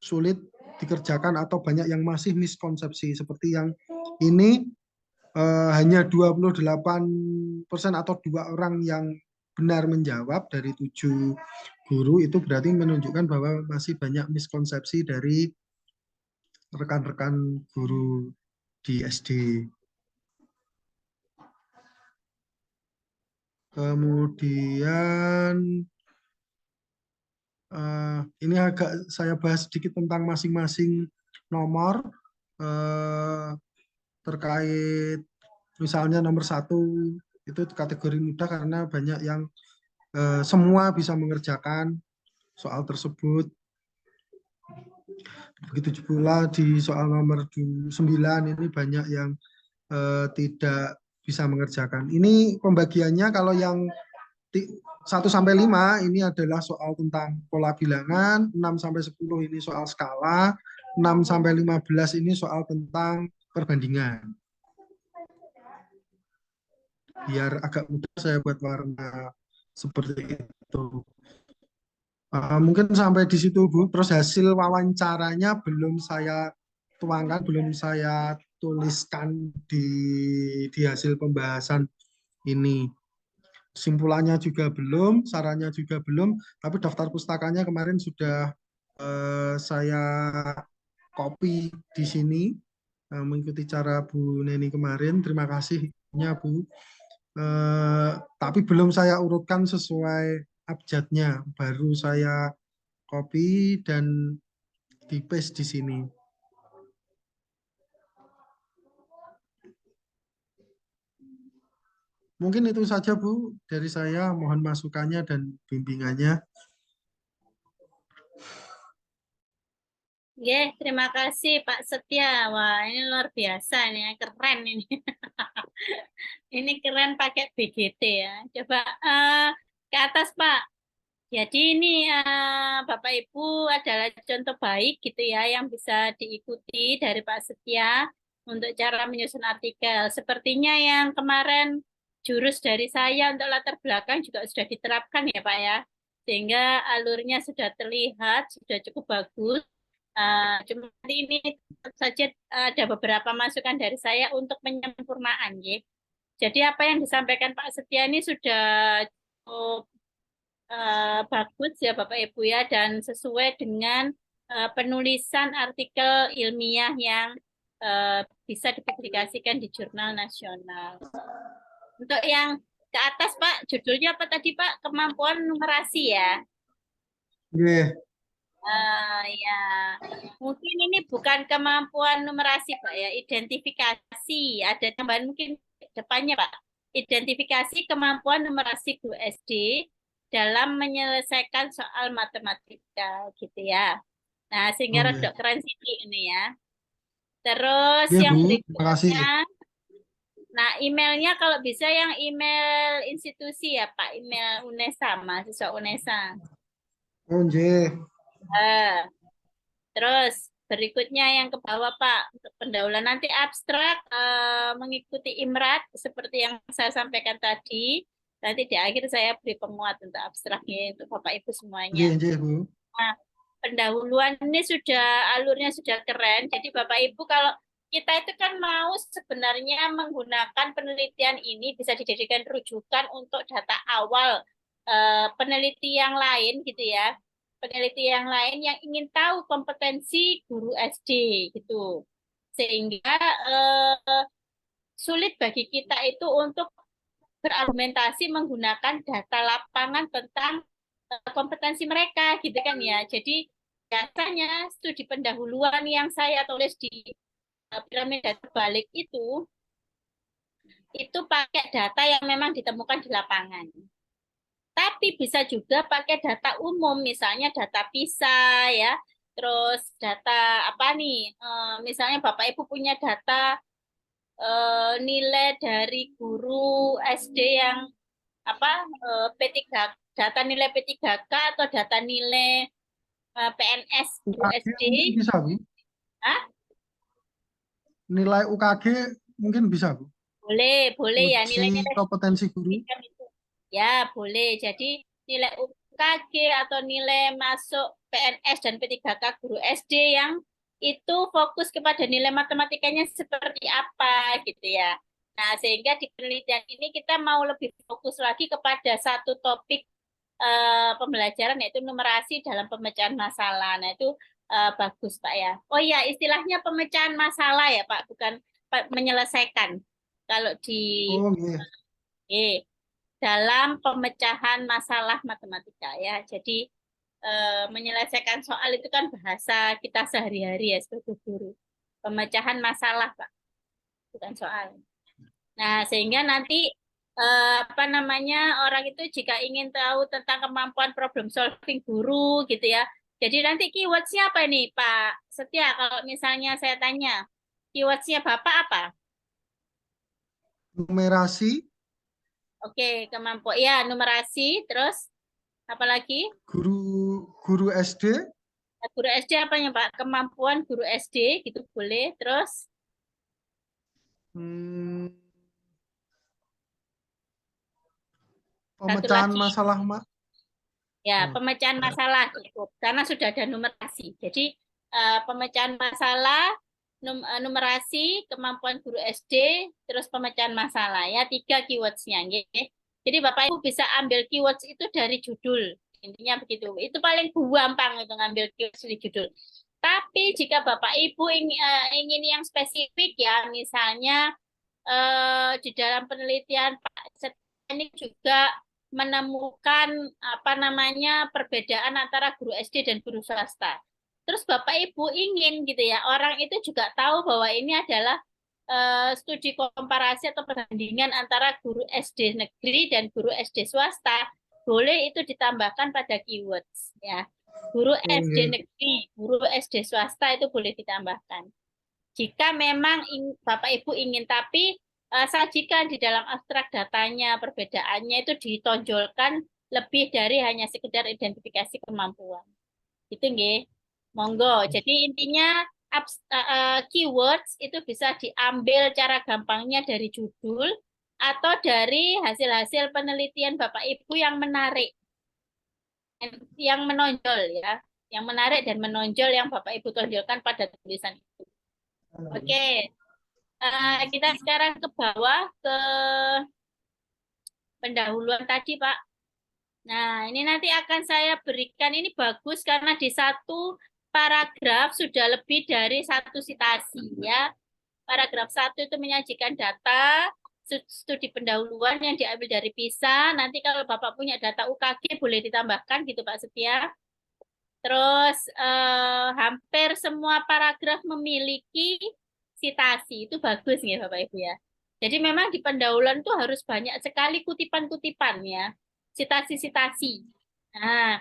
sulit dikerjakan atau banyak yang masih miskonsepsi. Seperti yang ini hanya 28% atau 2 orang yang benar menjawab dari 7 guru, itu berarti menunjukkan bahwa masih banyak miskonsepsi dari rekan-rekan guru di SD. Kemudian ini agak saya bahas sedikit tentang masing-masing nomor terkait misalnya nomor 1 itu kategori mudah karena banyak yang semua bisa mengerjakan soal tersebut. Begitu pula di soal nomor 9 ini banyak yang tidak bisa mengerjakan. Ini pembagiannya kalau yang 1-5 ini adalah soal tentang pola bilangan, 6-10 ini soal skala, 6-15 ini soal tentang perbandingan. Biar agak mudah saya buat warna seperti itu. Mungkin sampai di situ Bu. Terus hasil wawancaranya belum saya tuangkan, belum saya tuliskan di hasil pembahasan ini. Simpulannya juga belum, sarannya juga belum, tapi daftar pustakanya kemarin sudah saya copy di sini, mengikuti cara Bu Neni kemarin. Terima kasihnya Bu. Tapi belum saya urutkan sesuai abjadnya, baru saya copy dan di paste di sini. Mungkin itu saja Bu dari saya, mohon masukannya dan bimbingannya. Terima kasih Pak Setia. Wah, ini luar biasa nih, keren ini. Ini keren pakai BGT ya. Coba ke atas Pak. Jadi ini Bapak Ibu adalah contoh baik gitu ya yang bisa diikuti dari Pak Setia untuk cara menyusun artikel. Sepertinya yang kemarin jurus dari saya untuk latar belakang juga sudah diterapkan ya Pak ya. Sehingga alurnya sudah terlihat, sudah cukup bagus. Cuma nanti ini tetap saja ada beberapa masukan dari saya untuk penyempurnaan ya. Jadi apa yang disampaikan Pak Setia ini sudah cukup bagus ya Bapak Ibu ya dan sesuai dengan penulisan artikel ilmiah yang bisa dipublikasikan di jurnal nasional. Untuk yang ke atas Pak, judulnya apa tadi Pak? Kemampuan numerasi ya. Oke. Ya, mungkin ini bukan kemampuan numerasi Pak ya, identifikasi. Ada tambahan mungkin depannya Pak. Identifikasi kemampuan numerasi guru SD dalam menyelesaikan soal matematika gitu ya. Nah, sehingga Oke. rodok keren sini ini ya. Terus Oke, yang Bu, terima kasih. berikutnya, nah emailnya kalau bisa yang email institusi ya Pak, email UNESA, mahasiswa UNESA. Oke. Terus berikutnya yang ke bawah Pak, untuk pendahuluan nanti abstrak mengikuti IMRAT seperti yang saya sampaikan tadi. Nanti di akhir saya beri penguat untuk abstraknya untuk Bapak Ibu semuanya. Oke, Bu. Nah, pendahuluan ini sudah alurnya sudah keren. Jadi Bapak Ibu kalau kita itu kan mau sebenarnya menggunakan penelitian ini bisa dijadikan rujukan untuk data awal peneliti yang lain gitu ya. Peneliti yang lain yang ingin tahu kompetensi guru SD gitu. Sehingga sulit bagi kita itu untuk berargumentasi menggunakan data lapangan tentang kompetensi mereka gitu kan ya. Jadi biasanya studi pendahuluan yang saya tulis di piramida terbalik itu pakai data yang memang ditemukan di lapangan. Tapi bisa juga pakai data umum, misalnya data PISA ya. Terus data apa nih? Misalnya Bapak Ibu punya data nilai dari guru SD yang apa P3 data nilai P3K atau data nilai PNS guru UKG SD. mungkin bisa, Bu. Hah? Nilai UKG mungkin bisa, Bu. Boleh ya Uji nilai-nilai kompetensi guru. itu. Ya, boleh. Jadi nilai UKG atau nilai masuk PNS dan P3K guru SD yang itu fokus kepada nilai matematikanya seperti apa gitu ya. Nah, sehingga di penelitian ini kita mau lebih fokus lagi kepada satu topik pembelajaran yaitu numerasi dalam pemecahan masalah. Nah, itu bagus Pak ya. Oh iya, istilahnya pemecahan masalah ya Pak, bukan menyelesaikan. Kalau di Oh, iya. dalam pemecahan masalah matematika ya. Jadi menyelesaikan soal itu kan bahasa kita sehari-hari ya sebagai guru. Pemecahan masalah Pak, bukan soal. Nah, sehingga nanti apa namanya orang itu jika ingin tahu tentang kemampuan problem solving guru gitu ya. Jadi nanti keyword-nya apa ini Pak Setia? Kalau misalnya saya tanya, keyword-nya Bapak apa? Numerasi, Oke, kemampuan ya numerasi, terus apa lagi? guru SD, Guru SD apanya Pak? Kemampuan guru SD gitu boleh. Terus pemecahan lagi. masalah, Ya, pemecahan masalah cukup karena sudah ada numerasi. Jadi pemecahan masalah numerasi, kemampuan guru SD, terus pemecahan masalah ya, 3 keywords-nya nggih. Jadi Bapak Ibu bisa ambil keywords itu dari judul. Intinya begitu. Itu paling gampang itu ngambil keywords di judul. Tapi jika Bapak Ibu ingin yang spesifik ya, misalnya di dalam penelitian Pak Setia ini juga menemukan apa namanya perbedaan antara guru SD dan guru swasta. Terus Bapak Ibu ingin gitu ya, orang itu juga tahu bahwa ini adalah studi komparasi atau perbandingan antara guru SD negeri dan guru SD swasta. Boleh itu ditambahkan pada keywords ya. Guru SD Oke. negeri, guru SD swasta itu boleh ditambahkan. Jika memang Bapak Ibu ingin, tapi sajikan di dalam abstrak datanya, perbedaannya itu ditonjolkan lebih dari hanya sekedar identifikasi kemampuan. Itu nggih. Monggo. Jadi intinya keywords itu bisa diambil cara gampangnya dari judul atau dari hasil-hasil penelitian Bapak Ibu yang menarik, yang menonjol ya, yang menarik dan menonjol yang Bapak Ibu tonjolkan pada tulisan itu. Oke, kita sekarang ke bawah ke pendahuluan tadi, Pak. Nah, ini nanti akan saya berikan, ini bagus karena di satu paragraf sudah lebih dari satu citasi ya. Paragraf 1 itu menyajikan data studi pendahuluan yang diambil dari PISA. Nanti kalau Bapak punya data UKG boleh ditambahkan gitu Pak Setia. Terus hampir semua paragraf memiliki citasi. Itu bagus nih Bapak Ibu ya. Jadi memang di pendahuluan itu harus banyak sekali kutipan-kutipan ya. Citasi-citasi. Nah,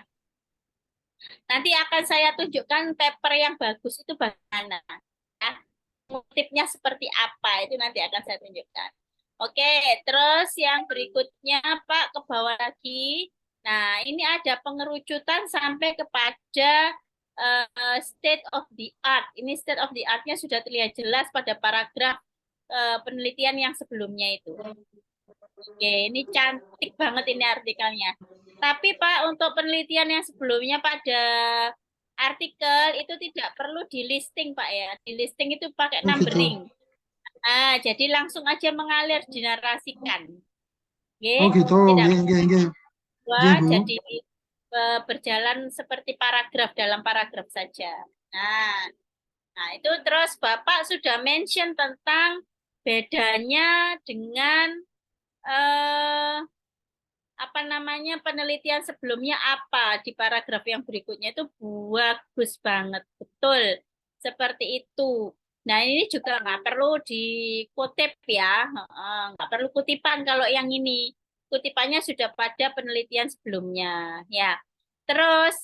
nanti akan saya tunjukkan paper yang bagus itu bagaimana. Ya. Kutipnya seperti apa, itu nanti akan saya tunjukkan. Oke, terus yang berikutnya Pak, ke bawah lagi. Nah, ini ada pengerucutan sampai kepada state of the art. Ini state of the art-nya sudah terlihat jelas pada paragraf penelitian yang sebelumnya itu. Oke, ini cantik banget ini artikelnya. Tapi Pak, untuk penelitian yang sebelumnya pada artikel itu tidak perlu di listing Pak ya. Di listing itu pakai Oh gitu. numbering. Ah, jadi langsung aja mengalir dinarasikan. Oh Oke, gitu. tidak Nggih, nggih, nggih. Nggih, berubah, Bu. jadi berjalan seperti paragraf dalam paragraf saja. Nah, nah itu terus Bapak sudah mention tentang bedanya dengan eh, apa namanya penelitian sebelumnya apa di paragraf yang berikutnya itu bagus banget, betul seperti itu. Nah ini juga nggak perlu dikutip ya, nggak perlu kutipan kalau yang ini kutipannya sudah pada penelitian sebelumnya ya. Terus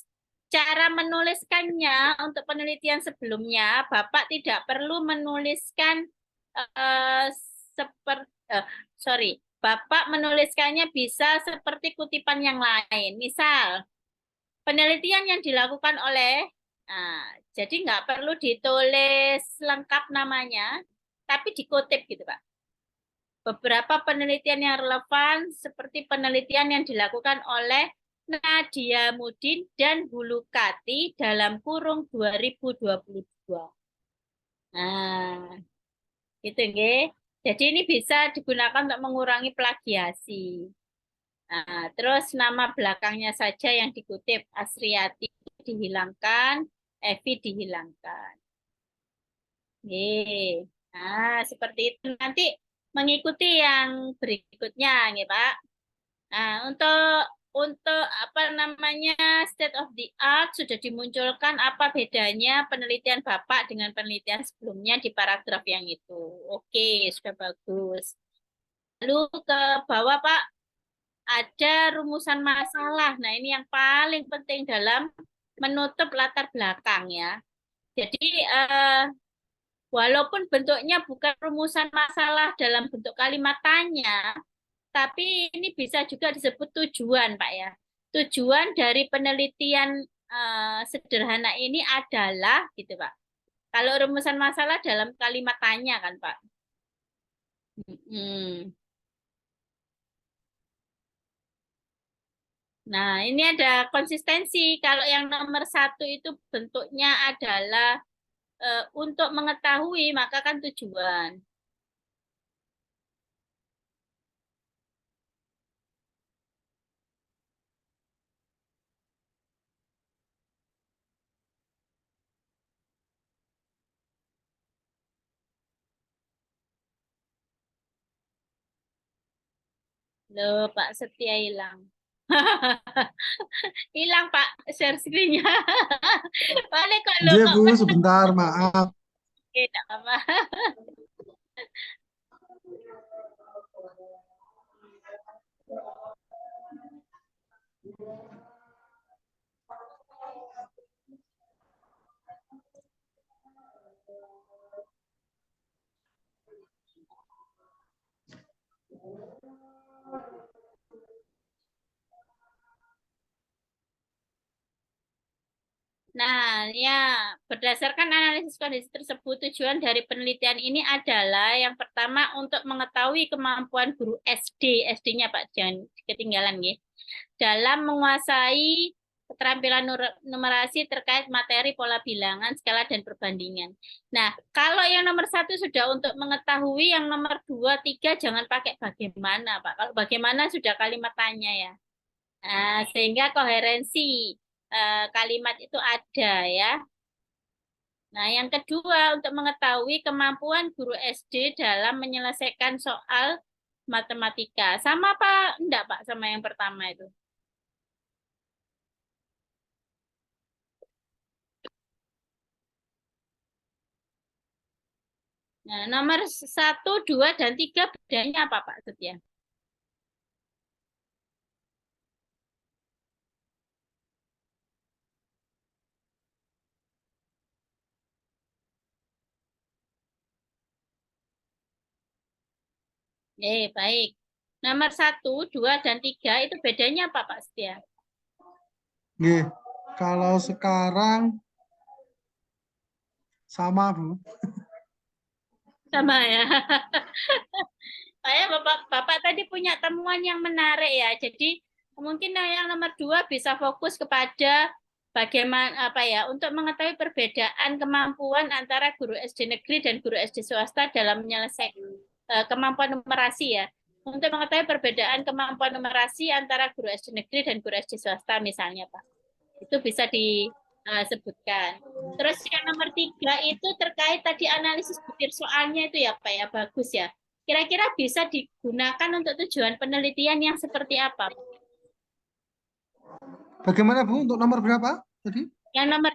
cara menuliskannya untuk penelitian sebelumnya Bapak tidak perlu menuliskan seperti sorry Bapak menuliskannya bisa seperti kutipan yang lain. Misal, penelitian yang dilakukan oleh, nah, jadi nggak perlu ditulis lengkap namanya, tapi dikutip gitu Pak. Beberapa penelitian yang relevan seperti penelitian yang dilakukan oleh Nadia Mudin dan Hulukati dalam kurung 2022. Nah, gitu nggih. Jadi ini bisa digunakan untuk mengurangi plagiasi. Nah, terus nama belakangnya saja yang dikutip Asriati dihilangkan, Evi dihilangkan. Nih. Nah, seperti itu nanti mengikuti yang berikutnya, nih Pak. Nah, untuk apa namanya state of the art sudah dimunculkan apa bedanya penelitian Bapak dengan penelitian sebelumnya di paragraf yang itu. Oke, sudah bagus. Lalu ke bawah Pak, ada rumusan masalah. Nah, ini yang paling penting dalam menutup latar belakang ya. Jadi, walaupun bentuknya bukan rumusan masalah dalam bentuk kalimat tanya, tapi ini bisa juga disebut tujuan, Pak ya. Tujuan dari penelitian sederhana ini adalah, gitu Pak. Kalau rumusan masalah dalam kalimat tanya kan, Pak. Hmm. Nah, ini ada konsistensi. Kalau yang nomor 1 itu bentuknya adalah untuk mengetahui maka kan tujuan. Loh, Pak Setia hilang. Hilang Pak share screen-nya. Boleh kok lo Nggih, kok Bu, menang. sebentar, maaf. Oke, tak apa. Nah, ya, berdasarkan analisis kondisi tersebut, tujuan dari penelitian ini adalah yang pertama untuk mengetahui kemampuan guru SD, SD-nya Pak, jangan ketinggalan ya, dalam menguasai keterampilan numerasi terkait materi pola bilangan, skala, dan perbandingan. Nah, kalau yang nomor satu sudah untuk mengetahui, yang nomor dua, tiga, jangan pakai bagaimana, Pak. Kalau bagaimana sudah kalimat tanya ya. Nah, sehingga koherensi kalimat itu ada ya. Nah, yang kedua untuk mengetahui kemampuan guru SD dalam menyelesaikan soal matematika. Sama apa enggak Pak sama yang pertama itu? Nah, nomor satu, dua, dan tiga bedanya apa Pak Setia? Baik. Nomor satu, dua, dan tiga itu bedanya apa Pak Setia? Nggih, kalau sekarang sama, Bu. Sama ya. Saya Bapak tadi punya temuan yang menarik ya. Jadi mungkin yang nomor dua bisa fokus kepada bagaimana apa ya untuk mengetahui perbedaan kemampuan antara guru SD negeri dan guru SD swasta dalam menyelesaikan kemampuan numerasi ya. Untuk mengetahui perbedaan kemampuan numerasi antara guru SD negeri dan guru SD swasta misalnya Pak. Itu bisa disebutkan. Terus yang nomor tiga itu terkait tadi analisis butir soalnya itu ya Pak ya bagus ya. Kira-kira bisa digunakan untuk tujuan penelitian yang seperti apa? Bagaimana, Bu, untuk nomor berapa tadi? Yang nomor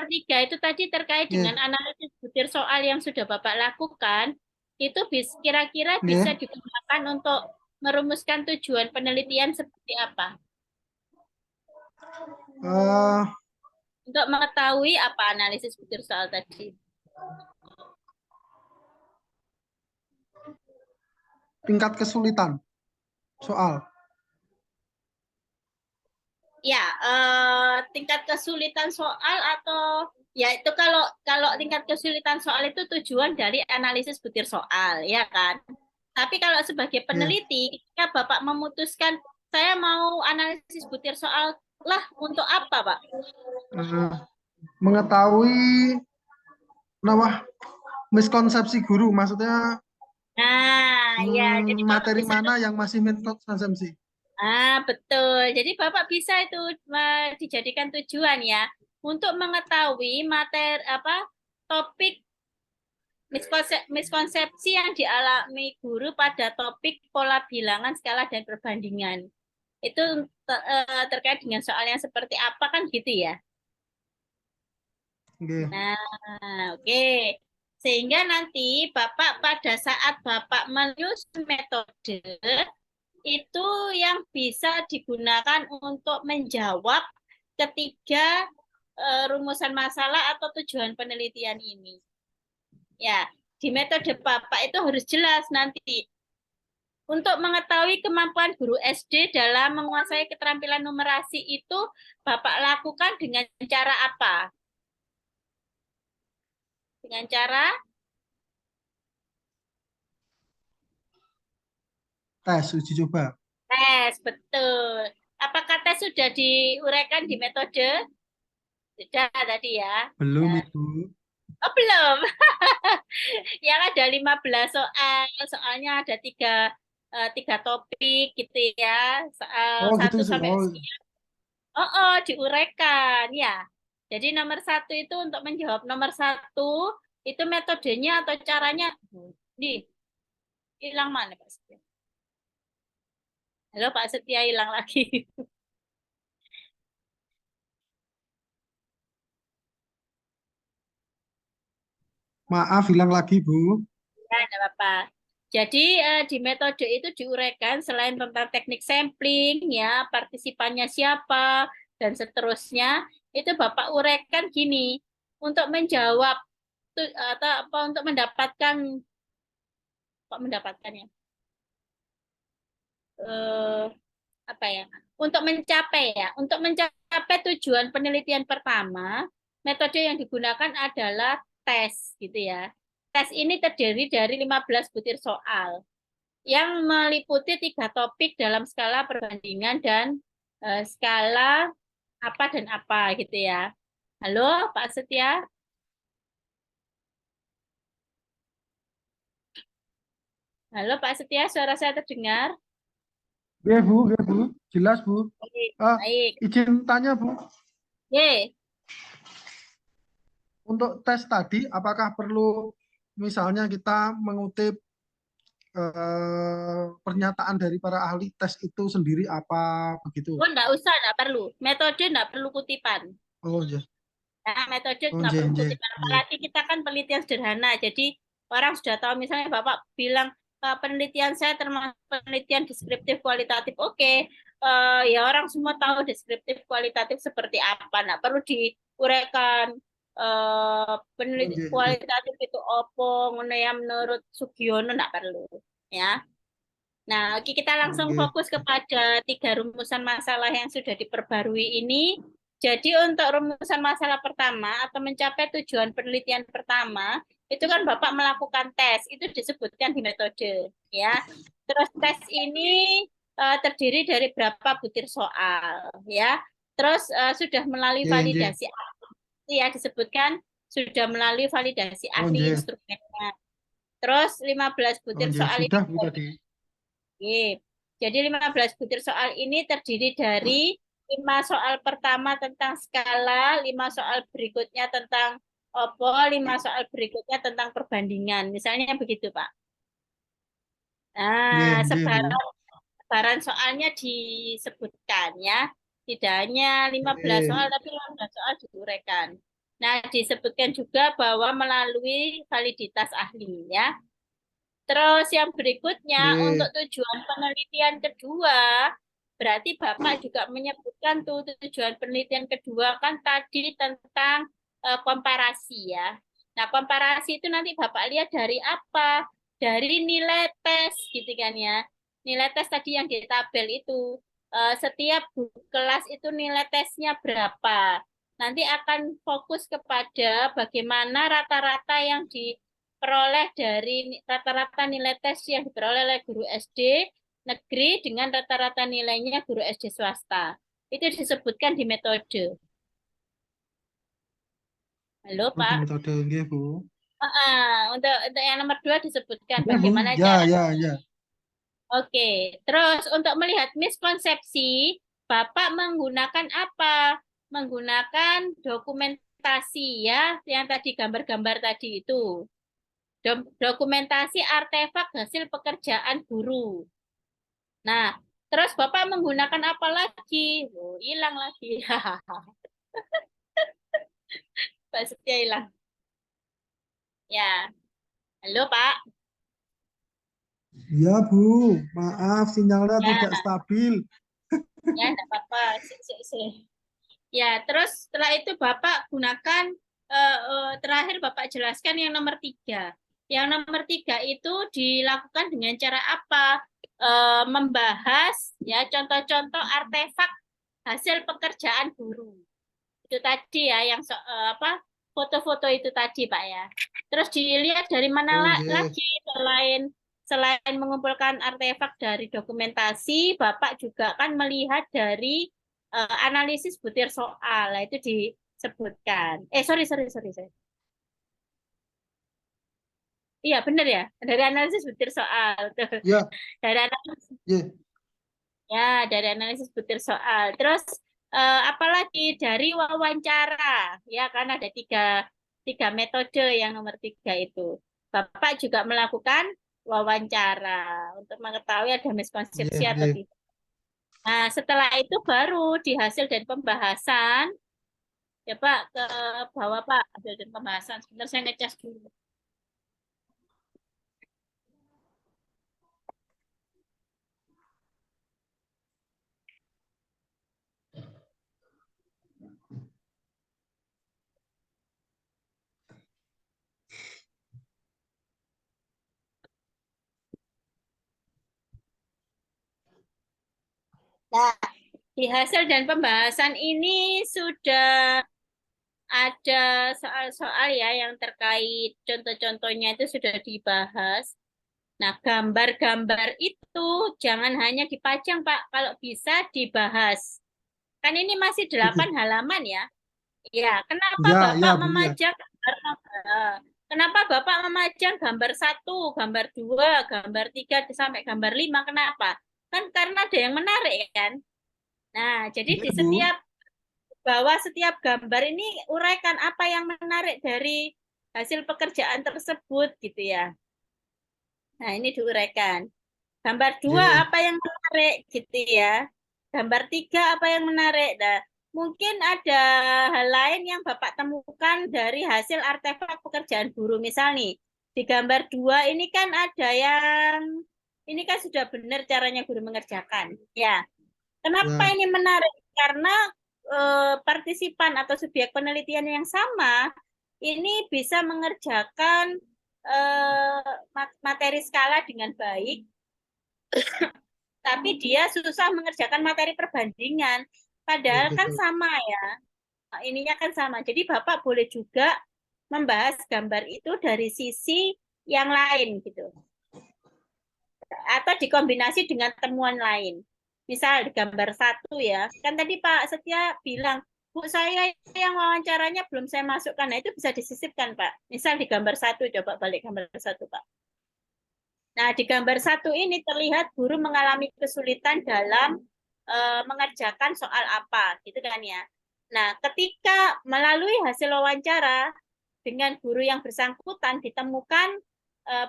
tiga itu tadi terkait dengan Nggih, analisis butir soal yang sudah Bapak lakukan, itu kira-kira bisa nggih. digunakan untuk merumuskan tujuan penelitian seperti apa? Eh, Untuk mengetahui apa analisis butir soal tadi. tingkat kesulitan soal. Ya, tingkat kesulitan soal atau ya itu kalau kalau tingkat kesulitan soal itu tujuan dari analisis butir soal, ya kan? Tapi kalau sebagai Nggih. peneliti, ketika Bapak memutuskan saya mau analisis butir soal lah untuk apa, Pak? Eh, mengetahui nama miskonsepsi guru, maksudnya Nah, ya, jadi Bapak materi bisa mana yang masih miskonsepsi. betul. Jadi Bapak bisa itu dijadikan tujuan ya untuk mengetahui materi apa topik miskonsepsi yang dialami guru pada topik pola bilangan, skala, dan perbandingan. Itu terkait dengan soal yang seperti apa kan gitu ya. Nggih. Nah, oke. Sehingga nanti Bapak pada saat Bapak menyusun metode itu yang bisa digunakan untuk menjawab ketiga rumusan masalah atau tujuan penelitian ini. Ya, di metode Bapak itu harus jelas nanti. Untuk mengetahui kemampuan guru SD dalam menguasai keterampilan numerasi itu Bapak lakukan dengan cara apa? Dengan cara Tes uji coba. tes, betul. Apakah tes sudah diuraikan di metode? Tidak tadi ya. Belum, Ya, Ibu. Oh, belum. Yang ada 15 soal, soalnya ada tiga topik gitu ya. Soal Oh gitu 1 sih. sampai Oh, sekian. Oh, diuraikan ya. Jadi nomor 1 itu untuk menjawab nomor 1 itu metodenya atau caranya. Nih, hilang mana Pak Setia? Halo Pak Setia, hilang lagi. maaf hilang lagi Bu. Ya, enggak apa-apa. Jadi di metode itu diuraikan selain tentang teknik sampling, ya, partisipannya siapa, dan seterusnya, itu Bapak uraikan gini, untuk menjawab atau apa untuk mendapatkan kok mendapatkannya eh, apa ya? Untuk mencapai tujuan penelitian pertama, metode yang digunakan adalah tes gitu ya. Tes ini terdiri dari 15 butir soal yang meliputi 3 topik dalam skala perbandingan dan skala apa dan apa gitu ya. Halo Pak Setia? Halo Pak Setia, suara saya terdengar? Ya Bu, jelas Bu. Baik, Ah, baik. izin tanya Bu, Ye, untuk tes tadi apakah perlu misalnya kita mengutip pernyataan dari para ahli tes itu sendiri apa begitu? oh enggak usah, enggak perlu. Metode enggak perlu kutipan. Oh ya, Nah, metode oh nggak ya, perlu ya, kutipan. ya. Apalagi kita kan penelitian sederhana. Jadi orang sudah tahu misalnya Bapak bilang penelitian saya termasuk penelitian deskriptif kualitatif. Oke, ya orang semua tahu deskriptif kualitatif seperti apa. Nah, perlu diuraikan Oh penelitian ya, ya. kualitatif itu opo, ngono ya menurut Sugiono nggak perlu. Ya. Nah, oke, kita Oh langsung ya. fokus kepada 3 rumusan masalah yang sudah diperbarui ini. Jadi untuk rumusan masalah pertama atau mencapai tujuan penelitian pertama, itu kan Bapak melakukan tes, itu disebutkan di metode, ya. Terus tes ini terdiri dari berapa butir soal, ya. Terus sudah melalui Ya, ya. validasi ahli, ya disebutkan sudah melalui validasi Oh ahli ya. instrumennya. Terus 15 Oh butir ya, soal ini sudah Bu tadi. Oke. Jadi 15 butir soal ini terdiri dari 5 soal pertama tentang skala, 5 soal berikutnya tentang opo, 5 soal berikutnya tentang perbandingan. Misalnya begitu, Pak. Ya, Nah, ya Bu. sebaran soalnya disebutkan ya. Tidak hanya 15 soal, Ya, tapi 15 soal diuraikan. Nah, disebutkan juga bahwa melalui validitas ahli ya. Terus yang berikutnya untuk ya. tujuan penelitian kedua, berarti Bapak juga menyebutkan tuh tujuan penelitian kedua kan tadi tentang komparasi ya. Nah, komparasi itu nanti Bapak lihat dari apa? Dari nilai tes gitu kan ya. Nilai tes tadi yang di tabel itu. Setiap kelas itu nilai tesnya berapa. Nanti akan fokus kepada bagaimana rata-rata yang diperoleh dari rata-rata nilai tes yang diperoleh oleh guru SD negeri dengan rata-rata nilainya guru SD swasta. Itu disebutkan di metode. Halo, Oh di Pak. metode ya Bu. Untuk yang nomor 2 disebutkan Ya Bu, bagaimana ya, cara. ya, ya. Oke, terus untuk melihat miskonsepsi, Bapak menggunakan apa? Menggunakan dokumentasi ya, yang tadi gambar-gambar tadi itu. Dokumentasi artefak hasil pekerjaan guru. Nah, terus Bapak menggunakan apa lagi? Oh, hilang lagi. Pak Setia hilang. Ya, halo Pak. Ya Bu, maaf sinyalnya tidak Ya, stabil. ya, enggak apa-apa. Ya, terus setelah itu Bapak gunakan terakhir Bapak jelaskan yang nomor 3. Yang nomor 3 itu dilakukan dengan cara apa? Membahas ya contoh-contoh artefak hasil pekerjaan guru. Itu tadi ya yang apa foto-foto itu tadi Pak ya. Terus dilihat dari mana Oh ya. lagi selain selain mengumpulkan artefak dari dokumentasi, Bapak juga kan melihat dari analisis butir soal. Nah, itu disebutkan. Sorry. Iya benar ya, dari analisis butir soal. Tuh. Ya, Dari analisis, ya. ya, dari analisis butir soal. Terus apalagi dari wawancara, ya kan ada tiga metode yang nomor 3 itu. Bapak juga melakukan wawancara untuk mengetahui ada miskonsepsi Ya, atau ya. tidak. Nah, setelah itu baru di hasil dari pembahasan, ya Pak, ke bawah Pak, hasil dari pembahasan. Sebentar saya ngecas dulu. Nah, di hasil dan pembahasan ini sudah ada soal-soal ya yang terkait contoh-contohnya itu sudah dibahas. Nah, gambar-gambar itu jangan hanya dipajang, Pak. Kalau bisa dibahas. Kan ini masih 8 halaman ya. Ya, kenapa Ya, Bapak ya, Bu, ya. memajang kenapa Bapak memajang gambar 1, gambar 2, gambar 3 sampai gambar 5? Kenapa? Kan karena ada yang menarik kan. Nah, jadi Ya, di Bu. setiap gambar ini uraikan apa yang menarik dari hasil pekerjaan tersebut gitu ya. Nah, ini diuraikan. Gambar 2 Ya, apa yang menarik gitu ya. Gambar 3 apa yang menarik. Nah, mungkin ada hal lain yang Bapak temukan dari hasil artefak pekerjaan guru. Misal nih, di gambar 2 ini kan ada yang ini kan sudah benar caranya guru mengerjakan. Ya, kenapa ya. ini menarik? Karena partisipan atau subjek penelitian yang sama ini bisa mengerjakan materi skala dengan baik, tapi dia susah mengerjakan materi perbandingan. Ya, Padahal kan betul. sama ya, ininya kan sama. Jadi Bapak boleh juga membahas gambar itu dari sisi yang lain gitu. Atau dikombinasi dengan temuan lain. Misal di gambar 1 ya, kan tadi Pak Setia bilang, Bu saya yang wawancaranya belum saya masukkan, nah itu bisa disisipkan Pak. Misal di gambar 1, coba balik gambar 1 Pak. Nah, di gambar 1 ini terlihat guru mengalami kesulitan dalam mengerjakan soal apa, gitu kan ya. Nah, ketika melalui hasil wawancara dengan guru yang bersangkutan ditemukan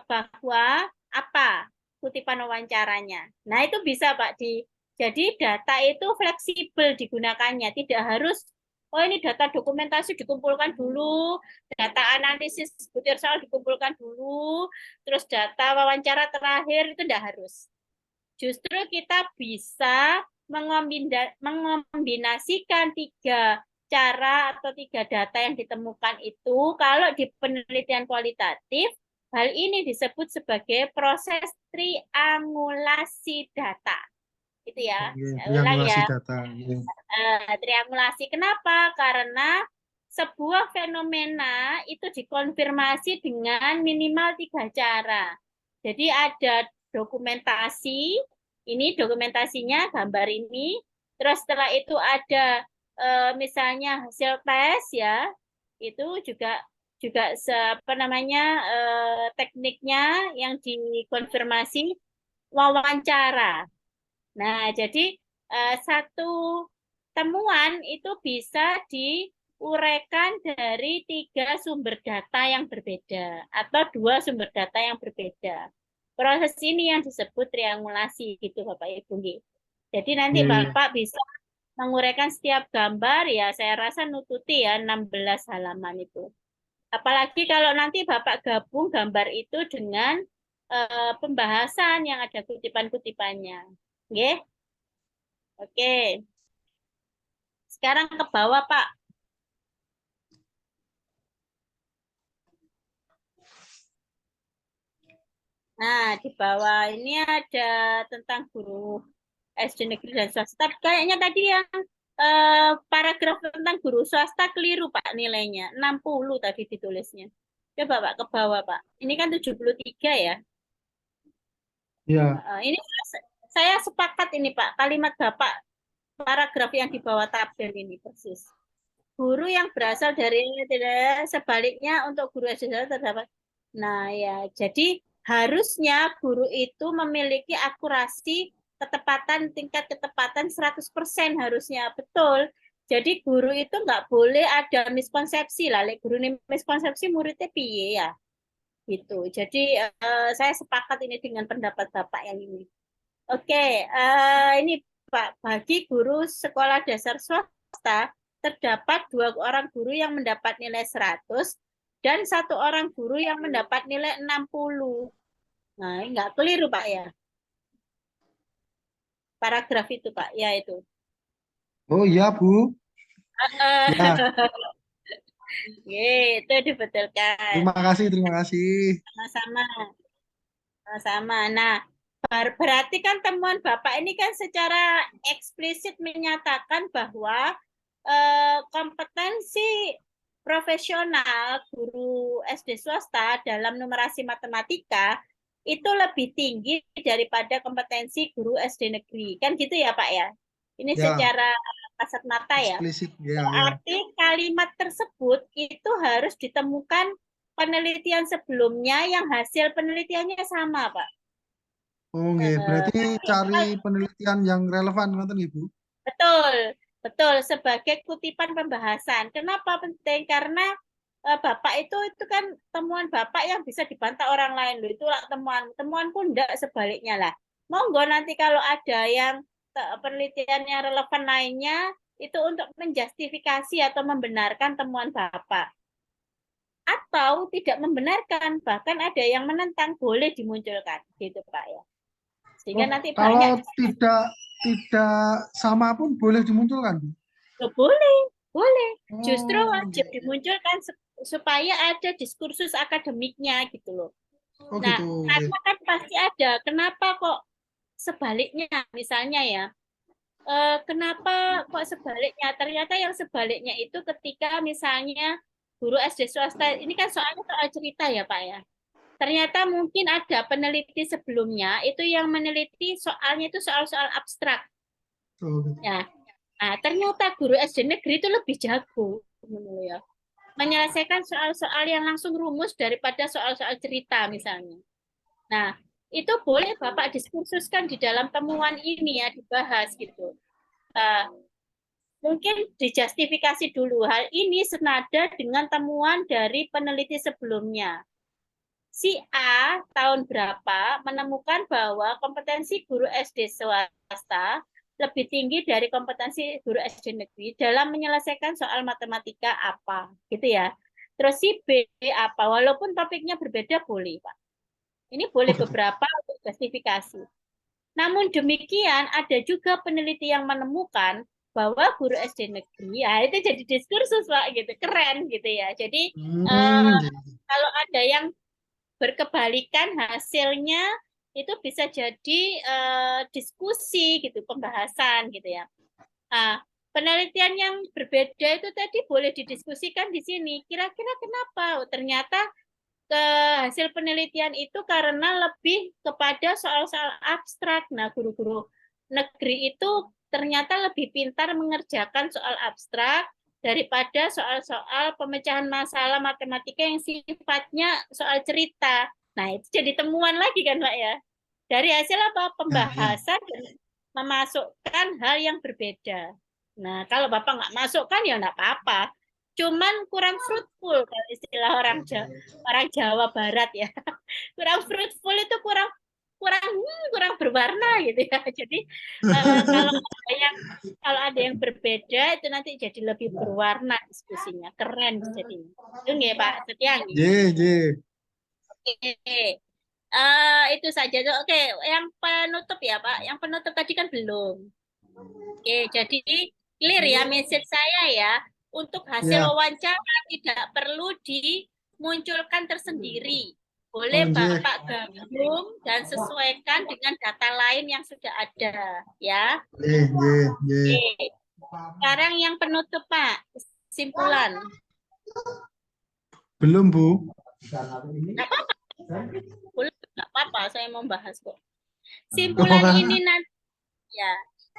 bahwa apa kutipan wawancaranya. Nah, itu bisa Pak jadi data itu fleksibel digunakannya, tidak harus oh ini data dokumentasi dikumpulkan dulu, data analisis butir soal dikumpulkan dulu, terus data wawancara terakhir itu tidak harus. Justru kita bisa mengombinasikan 3 cara atau 3 data yang ditemukan itu. Kalau di penelitian kualitatif, hal ini disebut sebagai proses triangulasi data. Itu ya, Ya, saya ulang triangulasi ya. data. Ya. Triangulasi. Kenapa? Karena sebuah fenomena itu dikonfirmasi dengan minimal 3 cara. Jadi ada dokumentasi, ini dokumentasinya gambar ini. Terus setelah itu ada misalnya hasil tes ya, itu juga juga apa namanya tekniknya yang dikonfirmasi wawancara. Nah, jadi satu temuan itu bisa diuraikan dari 3 sumber data yang berbeda atau 2 sumber data yang berbeda. Proses ini yang disebut triangulasi gitu Bapak Ibu. Jadi nanti Ya, ya. Bapak bisa menguraikan setiap gambar ya saya rasa nututi ya 16 halaman itu. Apalagi kalau nanti Bapak gabung gambar itu dengan pembahasan yang ada kutipan-kutipannya. Nggih? Oke, sekarang ke bawah, Pak. Nah, di bawah ini ada tentang guru SD negeri dan swasta. Kayaknya tadi yang paragraf tentang guru swasta keliru, Pak, nilainya. 60 tadi ditulisnya. Coba, Pak, ke bawah, Pak. Ini kan 73 ya. Ya, Ini saya sepakat ini, Pak. Kalimat Bapak, paragraf yang di bawah tabel ini persis. Guru yang berasal dari tidak sebaliknya untuk guru SD terdapat Nah, ya, jadi harusnya guru itu memiliki akurasi tingkat ketepatan 100% harusnya, betul. Jadi guru itu nggak boleh ada miskonsepsi lah. Lek guru ini miskonsepsi muridnya piye ya, gitu. Jadi saya sepakat ini dengan pendapat Bapak yang ini. Oke, ini Pak, bagi guru sekolah dasar swasta terdapat 2 orang guru yang mendapat nilai 100 dan 1 orang guru yang mendapat nilai 60. Nah, ini nggak keliru Pak ya. Paragraf itu Pak, ya itu. Oh iya, Bu. Ya, Itu dibetulkan. terima kasih, terima kasih. Sama-sama. Sama. Nah, berarti kan temuan Bapak ini kan secara eksplisit menyatakan bahwa kompetensi profesional guru SD swasta dalam numerasi matematika itu lebih tinggi daripada kompetensi guru SD negeri. Kan gitu ya, Pak ya? Ini Ya, secara kasat mata ya. eksplisit. Ya, ya. Berarti kalimat tersebut itu harus ditemukan penelitian sebelumnya yang hasil penelitiannya sama, Pak. Oh, nggih. Berarti cari Kalau- penelitian yang relevan, ngoten nggih, Bu? Betul, betul sebagai kutipan pembahasan. Kenapa penting? Karena Bapak itu kan temuan Bapak yang bisa dibantah orang lain loh. Itulah temuan pun enggak sebaliknya lah. Monggo nanti kalau ada yang penelitian yang relevan lainnya itu untuk menjustifikasi atau membenarkan temuan Bapak. Atau tidak membenarkan, bahkan ada yang menentang, boleh dimunculkan gitu Pak ya. Sehingga Oh, nanti kalau banyak tidak sama pun boleh dimunculkan, Bu? boleh, boleh. Justru Oh, wajib dimunculkan supaya ada diskursus akademiknya gitu loh. oh Nah, gitu. Nggih. karena kan pasti ada. Kenapa kok sebaliknya? Misalnya ya, kenapa kok sebaliknya? Ternyata yang sebaliknya itu ketika misalnya guru SD swasta, ini kan soalnya soal cerita ya Pak ya. Ternyata mungkin ada peneliti sebelumnya itu yang meneliti soalnya itu soal-soal abstrak. Oh, gitu. Ya, nah, ternyata guru SD negeri itu lebih jago, ya, menyelesaikan soal-soal yang langsung rumus daripada soal-soal cerita misalnya. Nah, itu boleh Bapak diskursuskan di dalam temuan ini ya, dibahas gitu. Uh, Mungkin dijustifikasi dulu hal ini senada dengan temuan dari peneliti sebelumnya. Si A tahun berapa menemukan bahwa kompetensi guru SD swasta lebih tinggi dari kompetensi guru SD negeri dalam menyelesaikan soal matematika apa, gitu ya. Terus si B apa, walaupun topiknya berbeda boleh, Pak. Ini Oh, boleh gitu. beberapa untuk justifikasi. Namun demikian ada juga peneliti yang menemukan bahwa guru SD negeri, ya itu jadi diskursus Pak, gitu, keren gitu ya. Jadi Nggih. kalau ada yang berkebalikan hasilnya itu bisa jadi diskusi gitu, pembahasan gitu ya. Nah, penelitian yang berbeda itu tadi boleh didiskusikan di sini. Kira-kira kenapa? Oh, ternyata ke hasil penelitian itu karena lebih kepada soal-soal abstrak. Nah, guru-guru negeri itu ternyata lebih pintar mengerjakan soal abstrak daripada soal-soal pemecahan masalah matematika yang sifatnya soal cerita. Nah, itu jadi temuan lagi kan, Pak ya. Dari hasil apa? Ya, ya. Pembahasan dan memasukkan hal yang berbeda. Nah, kalau Bapak nggak masukkan ya nggak apa-apa. Cuman kurang fruitful kalau istilah orang Jawa Barat ya. Kurang fruitful itu kurang kurang kurang berwarna gitu ya. Jadi kalau ada yang berbeda itu nanti jadi lebih berwarna diskusinya, keren jadinya. Itu nggih Pak Setia nggih. Nggih, nggih. Oke. Itu saja. Oke, yang penutup ya Pak. Yang penutup tadi kan belum. Oke, jadi clear ya message saya ya. Untuk hasil Ya. wawancara tidak perlu dimunculkan tersendiri. Oh, Boleh nggih. Bapak gabung dan sesuaikan dengan data lain yang sudah ada, ya. Nggih, nggih, nggih. Oke. Sekarang yang penutup, Pak. Kesimpulan. Belum, Bu. Nggak apa-apa. Boleh, nggak apa-apa. Saya mau bahas kok. Simpulan ini nanti, ya.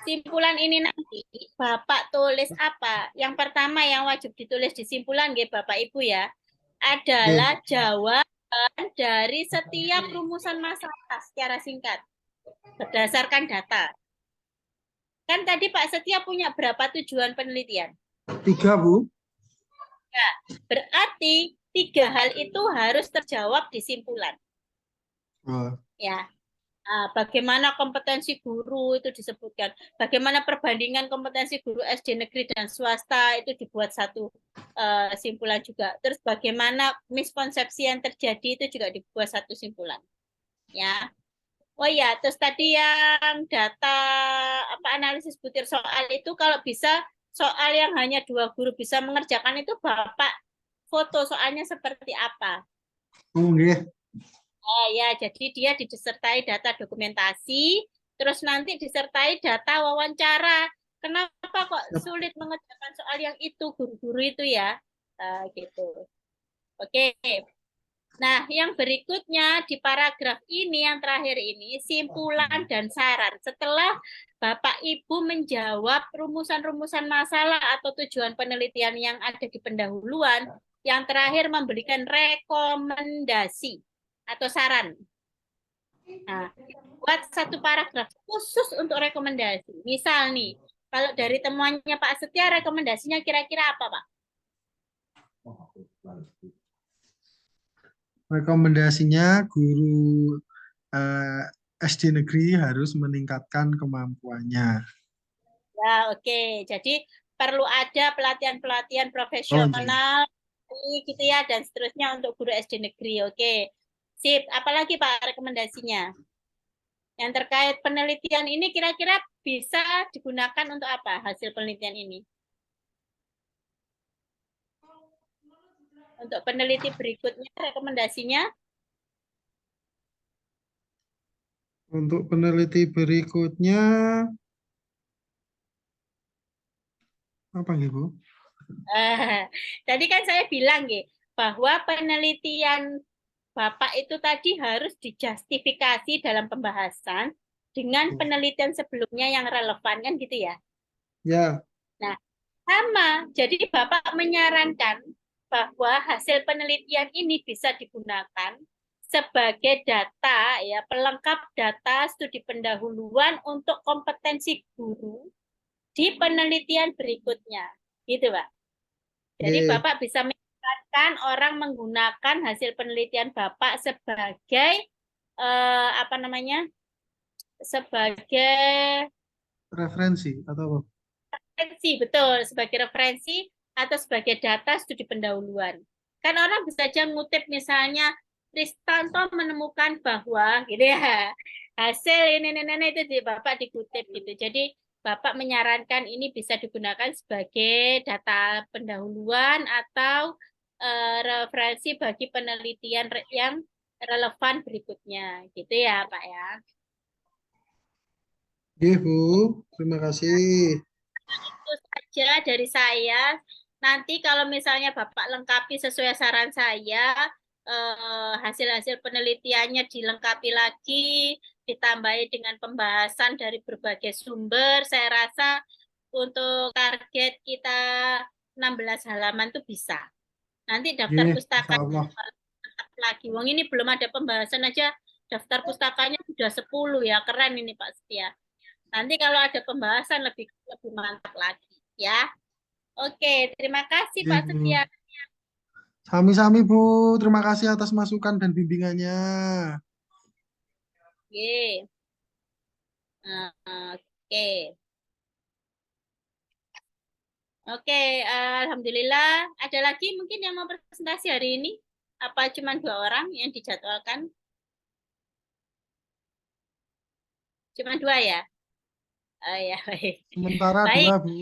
Simpulan ini nanti Bapak tulis apa? Yang pertama yang wajib ditulis di simpulan, Bapak Ibu ya, adalah jawab dari setiap rumusan masalah secara singkat berdasarkan data. Kan tadi Pak Setia punya berapa tujuan penelitian? 3, Bu. Berarti 3 hal itu harus terjawab di simpulan. Oh, Ya. Nah, bagaimana kompetensi guru itu disebutkan. Bagaimana perbandingan kompetensi guru SD negeri dan swasta itu dibuat satu simpulan juga. Terus bagaimana miskonsepsi yang terjadi itu juga dibuat satu simpulan. Ya. Oh ya, terus tadi yang data analisis butir soal itu kalau bisa soal yang hanya 2 guru bisa mengerjakan itu Bapak foto soalnya seperti apa. nggih. Ya, jadi dia disertai data dokumentasi, terus nanti disertai data wawancara. Kenapa kok sulit mengerjakan soal yang itu guru-guru itu ya? Gitu. Oke. Nah, yang berikutnya di paragraf ini, yang terakhir ini, simpulan dan saran. Setelah Bapak Ibu menjawab rumusan-rumusan masalah atau tujuan penelitian yang ada di pendahuluan, yang terakhir memberikan rekomendasi atau saran. Nah, buat satu paragraf khusus untuk rekomendasi. Misal nih, kalau dari temuannya Pak Setia, rekomendasinya kira-kira apa, Pak? Rekomendasinya guru SD negeri harus meningkatkan kemampuannya. Ya, oke. Jadi perlu ada pelatihan-pelatihan Oh, profesional gitu ya, dan seterusnya untuk guru SD negeri. Oke. Sip. Apalagi Pak rekomendasinya? Yang terkait penelitian ini kira-kira bisa digunakan untuk apa hasil penelitian ini? Untuk peneliti berikutnya rekomendasinya? Untuk peneliti berikutnya apa nih, Bu? Tadi kan saya bilang bahwa penelitian Bapak itu tadi harus dijustifikasi dalam pembahasan dengan penelitian sebelumnya yang relevan kan gitu ya. Ya. Nah, sama. Jadi Bapak menyarankan bahwa hasil penelitian ini bisa digunakan sebagai data ya, pelengkap data studi pendahuluan untuk kompetensi guru di penelitian berikutnya. Gitu, Pak. Jadi Oke. Bapak bisa menyarankan orang menggunakan hasil penelitian Bapak sebagai sebagai Referensi atau apa? referensi, betul, sebagai referensi atau sebagai data studi pendahuluan. Kan orang bisa aja ngutip misalnya Tristanto menemukan bahwa gitu ya, hasil ini itu di Bapak dikutip gitu. Jadi Bapak menyarankan ini bisa digunakan sebagai data pendahuluan atau referensi bagi penelitian yang relevan berikutnya. Gitu ya, Pak ya. Oke, Bu. Terima kasih. Itu saja dari saya. Nanti kalau misalnya Bapak lengkapi sesuai saran saya, hasil-hasil penelitiannya dilengkapi lagi, ditambahi dengan pembahasan dari berbagai sumber, saya rasa untuk target kita 16 halaman itu bisa. Nanti daftar Oke, pustaka insyaallah. lagi. Wong ini belum ada pembahasan aja, daftar pustakanya sudah 10 ya, keren ini Pak Setia. Nanti kalau ada pembahasan lebih mantap lagi ya. Oke, terima kasih Oke, Pak Bu. Setia. Sami-sami, Bu. Terima kasih atas masukan dan bimbingannya. Oke. Oke. Oke, Alhamdulillah. Ada lagi mungkin yang mau presentasi hari ini? Apa cuma 2 orang yang dijadwalkan? Cuma 2 ya? Oh ya, baik. Sementara Baik, 2, Bu.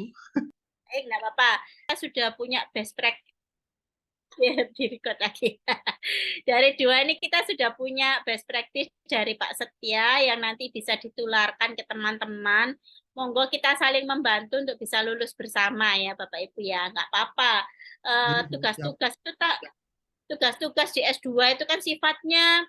baik, nggak apa-apa. Kita sudah punya best practice. Ya, di-record lagi. Dari 2 ini kita sudah punya best practice dari Pak Setia yang nanti bisa ditularkan ke teman-teman. Monggo kita saling membantu untuk bisa lulus bersama ya Bapak Ibu ya. Nggak apa-apa. Oke, Bu. Siap. Tugas-tugas itu tugas-tugas di S2 itu kan sifatnya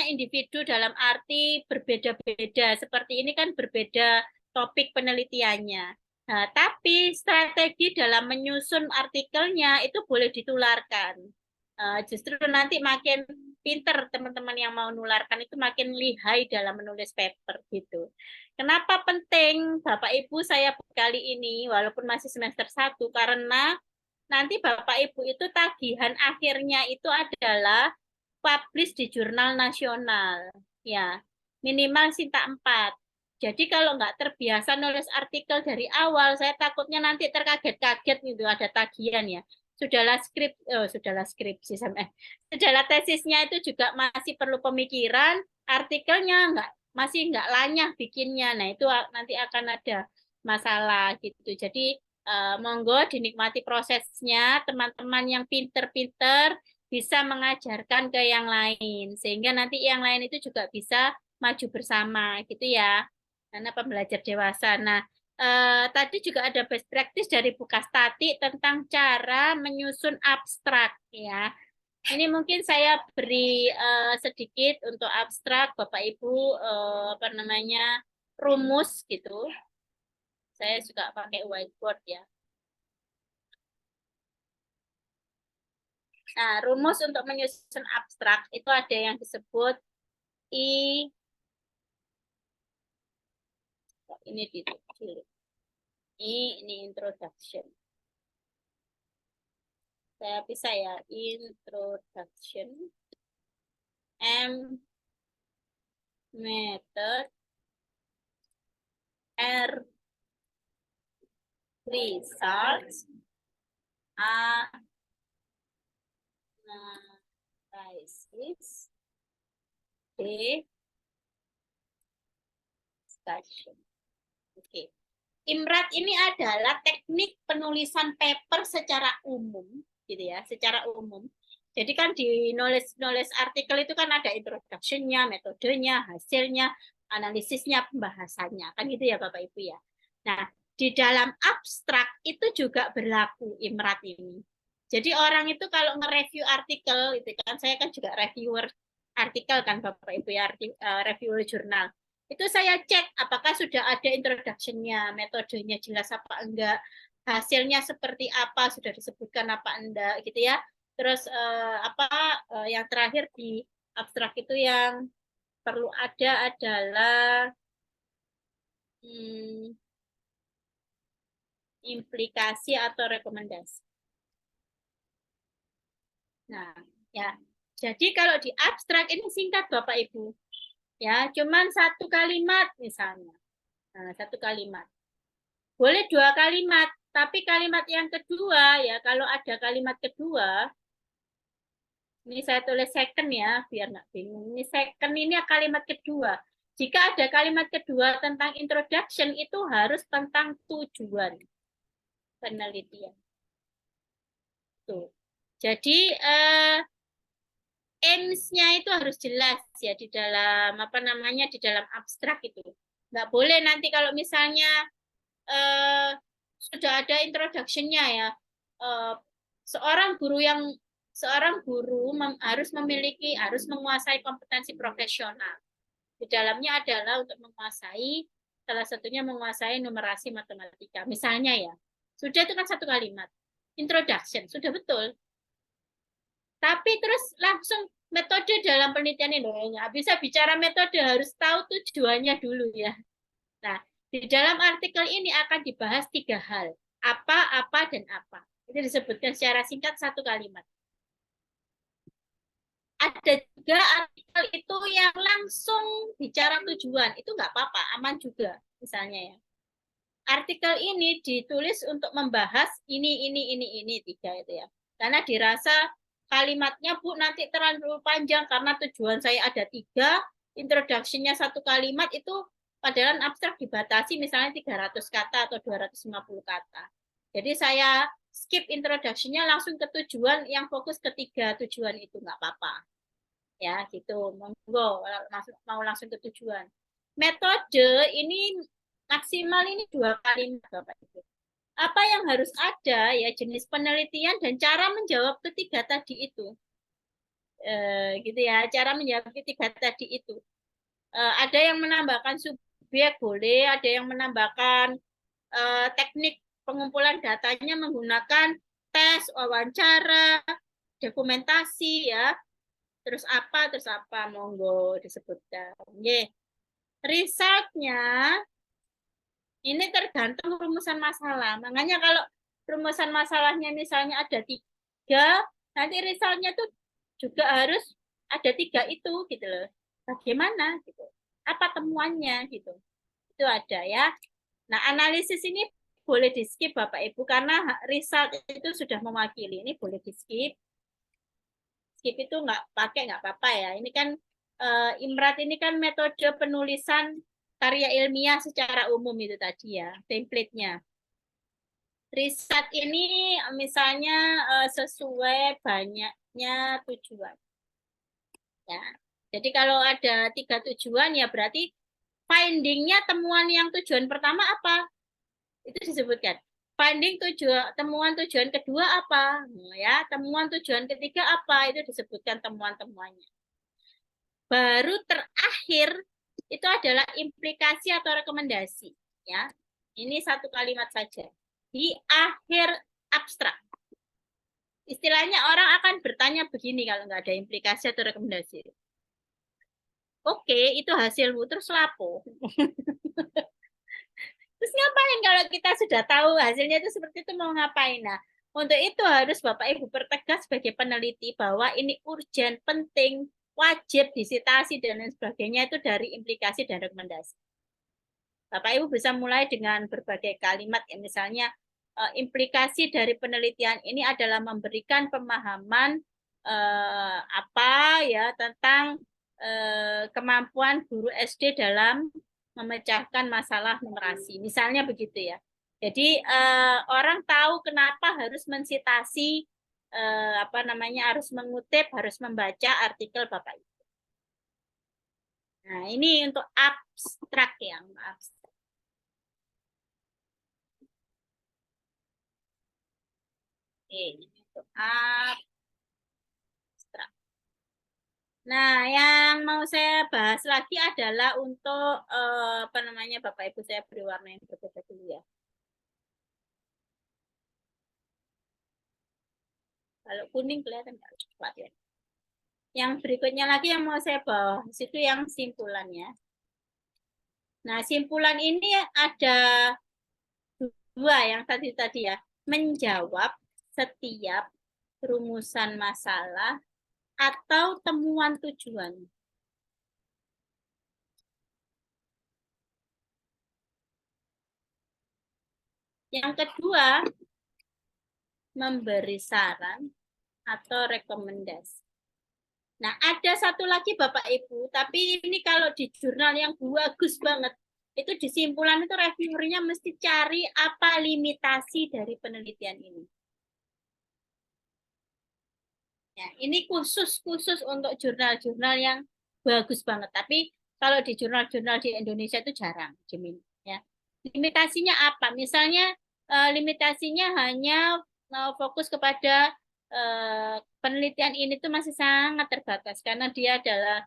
individu dalam arti berbeda-beda. Seperti ini kan berbeda topik penelitiannya. Nah, tapi strategi dalam menyusun artikelnya itu boleh ditularkan. Justru nanti makin pinter teman-teman yang mau nularkan itu makin lihai dalam menulis paper gitu. Kenapa penting Bapak Ibu saya kali ini walaupun masih semester 1 karena nanti Bapak Ibu itu tagihan akhirnya itu adalah publish di jurnal nasional ya. Minimal Sinta 4. Jadi kalau nggak terbiasa nulis artikel dari awal, saya takutnya nanti terkaget-kaget gitu ada tagihan ya. Sudahlah skripsi sudahlah tesisnya itu juga masih perlu pemikiran, artikelnya masih nggak lanyah bikinnya. Nah, itu nanti akan ada masalah gitu. Jadi monggo dinikmati prosesnya, teman-teman yang pinter-pinter bisa mengajarkan ke yang lain sehingga nanti yang lain itu juga bisa maju bersama gitu ya. Karena pembelajar dewasa. Nah, tadi juga ada best practice dari Bukastati tentang cara menyusun abstrak ya. Ini mungkin saya beri sedikit untuk abstrak Bapak Ibu apa namanya rumus gitu. Saya juga pakai whiteboard ya. Nah, rumus untuk menyusun abstrak itu ada yang disebut ini ditulis. Ini introduction. Saya bisa ya, introduction, M, method, R, results, A, analysis, D, discussion. Oke. Imrat ini adalah teknik penulisan paper secara umum, gitu ya, secara umum. Jadi kan di nulis artikel itu kan ada introduction-nya, metodenya, hasilnya, analisisnya, pembahasannya, kan gitu ya Bapak Ibu ya. Nah, di dalam abstrak itu juga berlaku Imrat ini. Jadi orang itu kalau nge-review artikel, itu kan saya kan juga reviewer artikel kan Bapak Ibu ya, reviewer jurnal. Itu saya cek apakah sudah ada introduction-nya, metodenya jelas apa enggak, hasilnya seperti apa, sudah disebutkan apa enggak gitu ya. Terus yang terakhir di abstrak itu yang perlu ada adalah implikasi atau rekomendasi. Nah, ya. Jadi kalau di abstrak ini singkat Bapak Ibu. Ya, cuman satu kalimat misalnya. Nah, satu kalimat. Boleh dua kalimat, tapi kalimat yang kedua ya, kalau ada kalimat kedua, ini saya tulis second ya, biar nggak bingung. Ini second ini kalimat kedua. Jika ada kalimat kedua tentang introduction, itu harus tentang tujuan penelitian. Tuh. Jadi aims-nya itu harus jelas ya di dalam apa namanya di dalam abstrak itu. Nggak boleh nanti kalau misalnya sudah ada introduction-nya ya. Seorang guru harus menguasai kompetensi profesional. Di dalamnya adalah untuk menguasai salah satunya menguasai numerasi matematika. Misalnya ya, sudah itu kan satu kalimat. Introduction, sudah betul. Tapi terus langsung metode dalam penelitian ini nggak bisa bicara metode, harus tahu tujuannya dulu ya. Nah, di dalam artikel ini akan dibahas 3 hal. Apa, dan apa. Itu disebutkan secara singkat satu kalimat. Ada juga artikel itu yang langsung bicara tujuan. Itu nggak apa-apa, aman juga misalnya ya. Artikel ini ditulis untuk membahas ini 3 itu ya. Karena dirasa kalimatnya Bu nanti terlalu panjang karena tujuan saya ada 3, introduction-nya satu kalimat itu padahal abstrak dibatasi misalnya 300 kata atau 250 kata. Jadi saya skip introduction-nya langsung ke tujuan yang fokus ke 3 tujuan itu nggak apa-apa. Ya gitu, monggo mau langsung ke tujuan. Metode ini maksimal ini 2 kalimat Bapak Ibu. Apa yang harus ada ya jenis penelitian dan cara menjawab ketiga tadi itu. Gitu ya, cara menjawab ketiga tadi itu. Ada yang menambahkan subjek boleh, ada yang menambahkan teknik pengumpulan datanya menggunakan tes, wawancara, dokumentasi ya. Terus apa, monggo disebutkan. Nggih. Resultnya ini tergantung rumusan masalah. Makanya kalau rumusan masalahnya misalnya ada 3, nanti resultnya tuh juga harus ada 3 itu gitu loh. Bagaimana gitu? Apa temuannya gitu? Itu ada ya. Nah, analisis ini boleh di-skip Bapak Ibu karena result itu sudah mewakili. Ini boleh di-skip. Skip itu nggak apa-apa ya. Ini kan IMRAT ini kan metode penulisan karya ilmiah secara umum itu tadi ya, template-nya. Riset ini misalnya sesuai banyaknya tujuan. Ya. Jadi kalau ada 3 tujuan ya berarti finding-nya temuan yang tujuan pertama apa? Itu disebutkan. Finding temuan tujuan kedua apa? Nah, ya, temuan tujuan ketiga apa? Itu disebutkan temuan-temuannya. Baru terakhir itu adalah implikasi atau rekomendasi. Ya, ini 1 kalimat saja di akhir abstrak. Istilahnya orang akan bertanya begini kalau nggak ada implikasi atau rekomendasi. Oke, itu hasilmu terus lapo. Terus ngapain kalau kita sudah tahu hasilnya itu seperti itu mau ngapain? Nah, untuk itu harus Bapak Ibu pertegas sebagai peneliti bahwa ini urgent, penting, wajib disitasi dan lain sebagainya itu dari implikasi dan rekomendasi. Bapak Ibu bisa mulai dengan berbagai kalimat ya, misalnya implikasi dari penelitian ini adalah memberikan pemahaman apa ya tentang kemampuan guru SD dalam memecahkan masalah numerasi. Misalnya begitu ya. Jadi orang tahu kenapa harus mensitasi apa namanya harus mengutip, harus membaca artikel Bapak Ibu. Nah, ini untuk abstrak yang abstrak. Oke, untuk abstrak. Nah, yang mau saya bahas lagi adalah untuk apa namanya Bapak Ibu, saya beri warna yang berbeda dulu ya. Kalau kuning kelihatan nggak? Coba ya. Yang berikutnya lagi yang mau saya bahas itu yang simpulannya. Nah, simpulan ini ada 2 yang tadi ya. Menjawab setiap rumusan masalah atau temuan tujuan. Yang kedua, memberi saran atau rekomendasi. Nah, ada satu lagi Bapak Ibu, tapi ini kalau di jurnal yang bagus banget, itu di simpulan itu reviewernya mesti cari apa limitasi dari penelitian ini. Ya, ini khusus untuk jurnal-jurnal yang bagus banget. Tapi kalau di jurnal-jurnal di Indonesia itu jarang, ya. Limitasinya apa? Misalnya limitasinya hanya fokus kepada penelitian ini tuh masih sangat terbatas karena dia adalah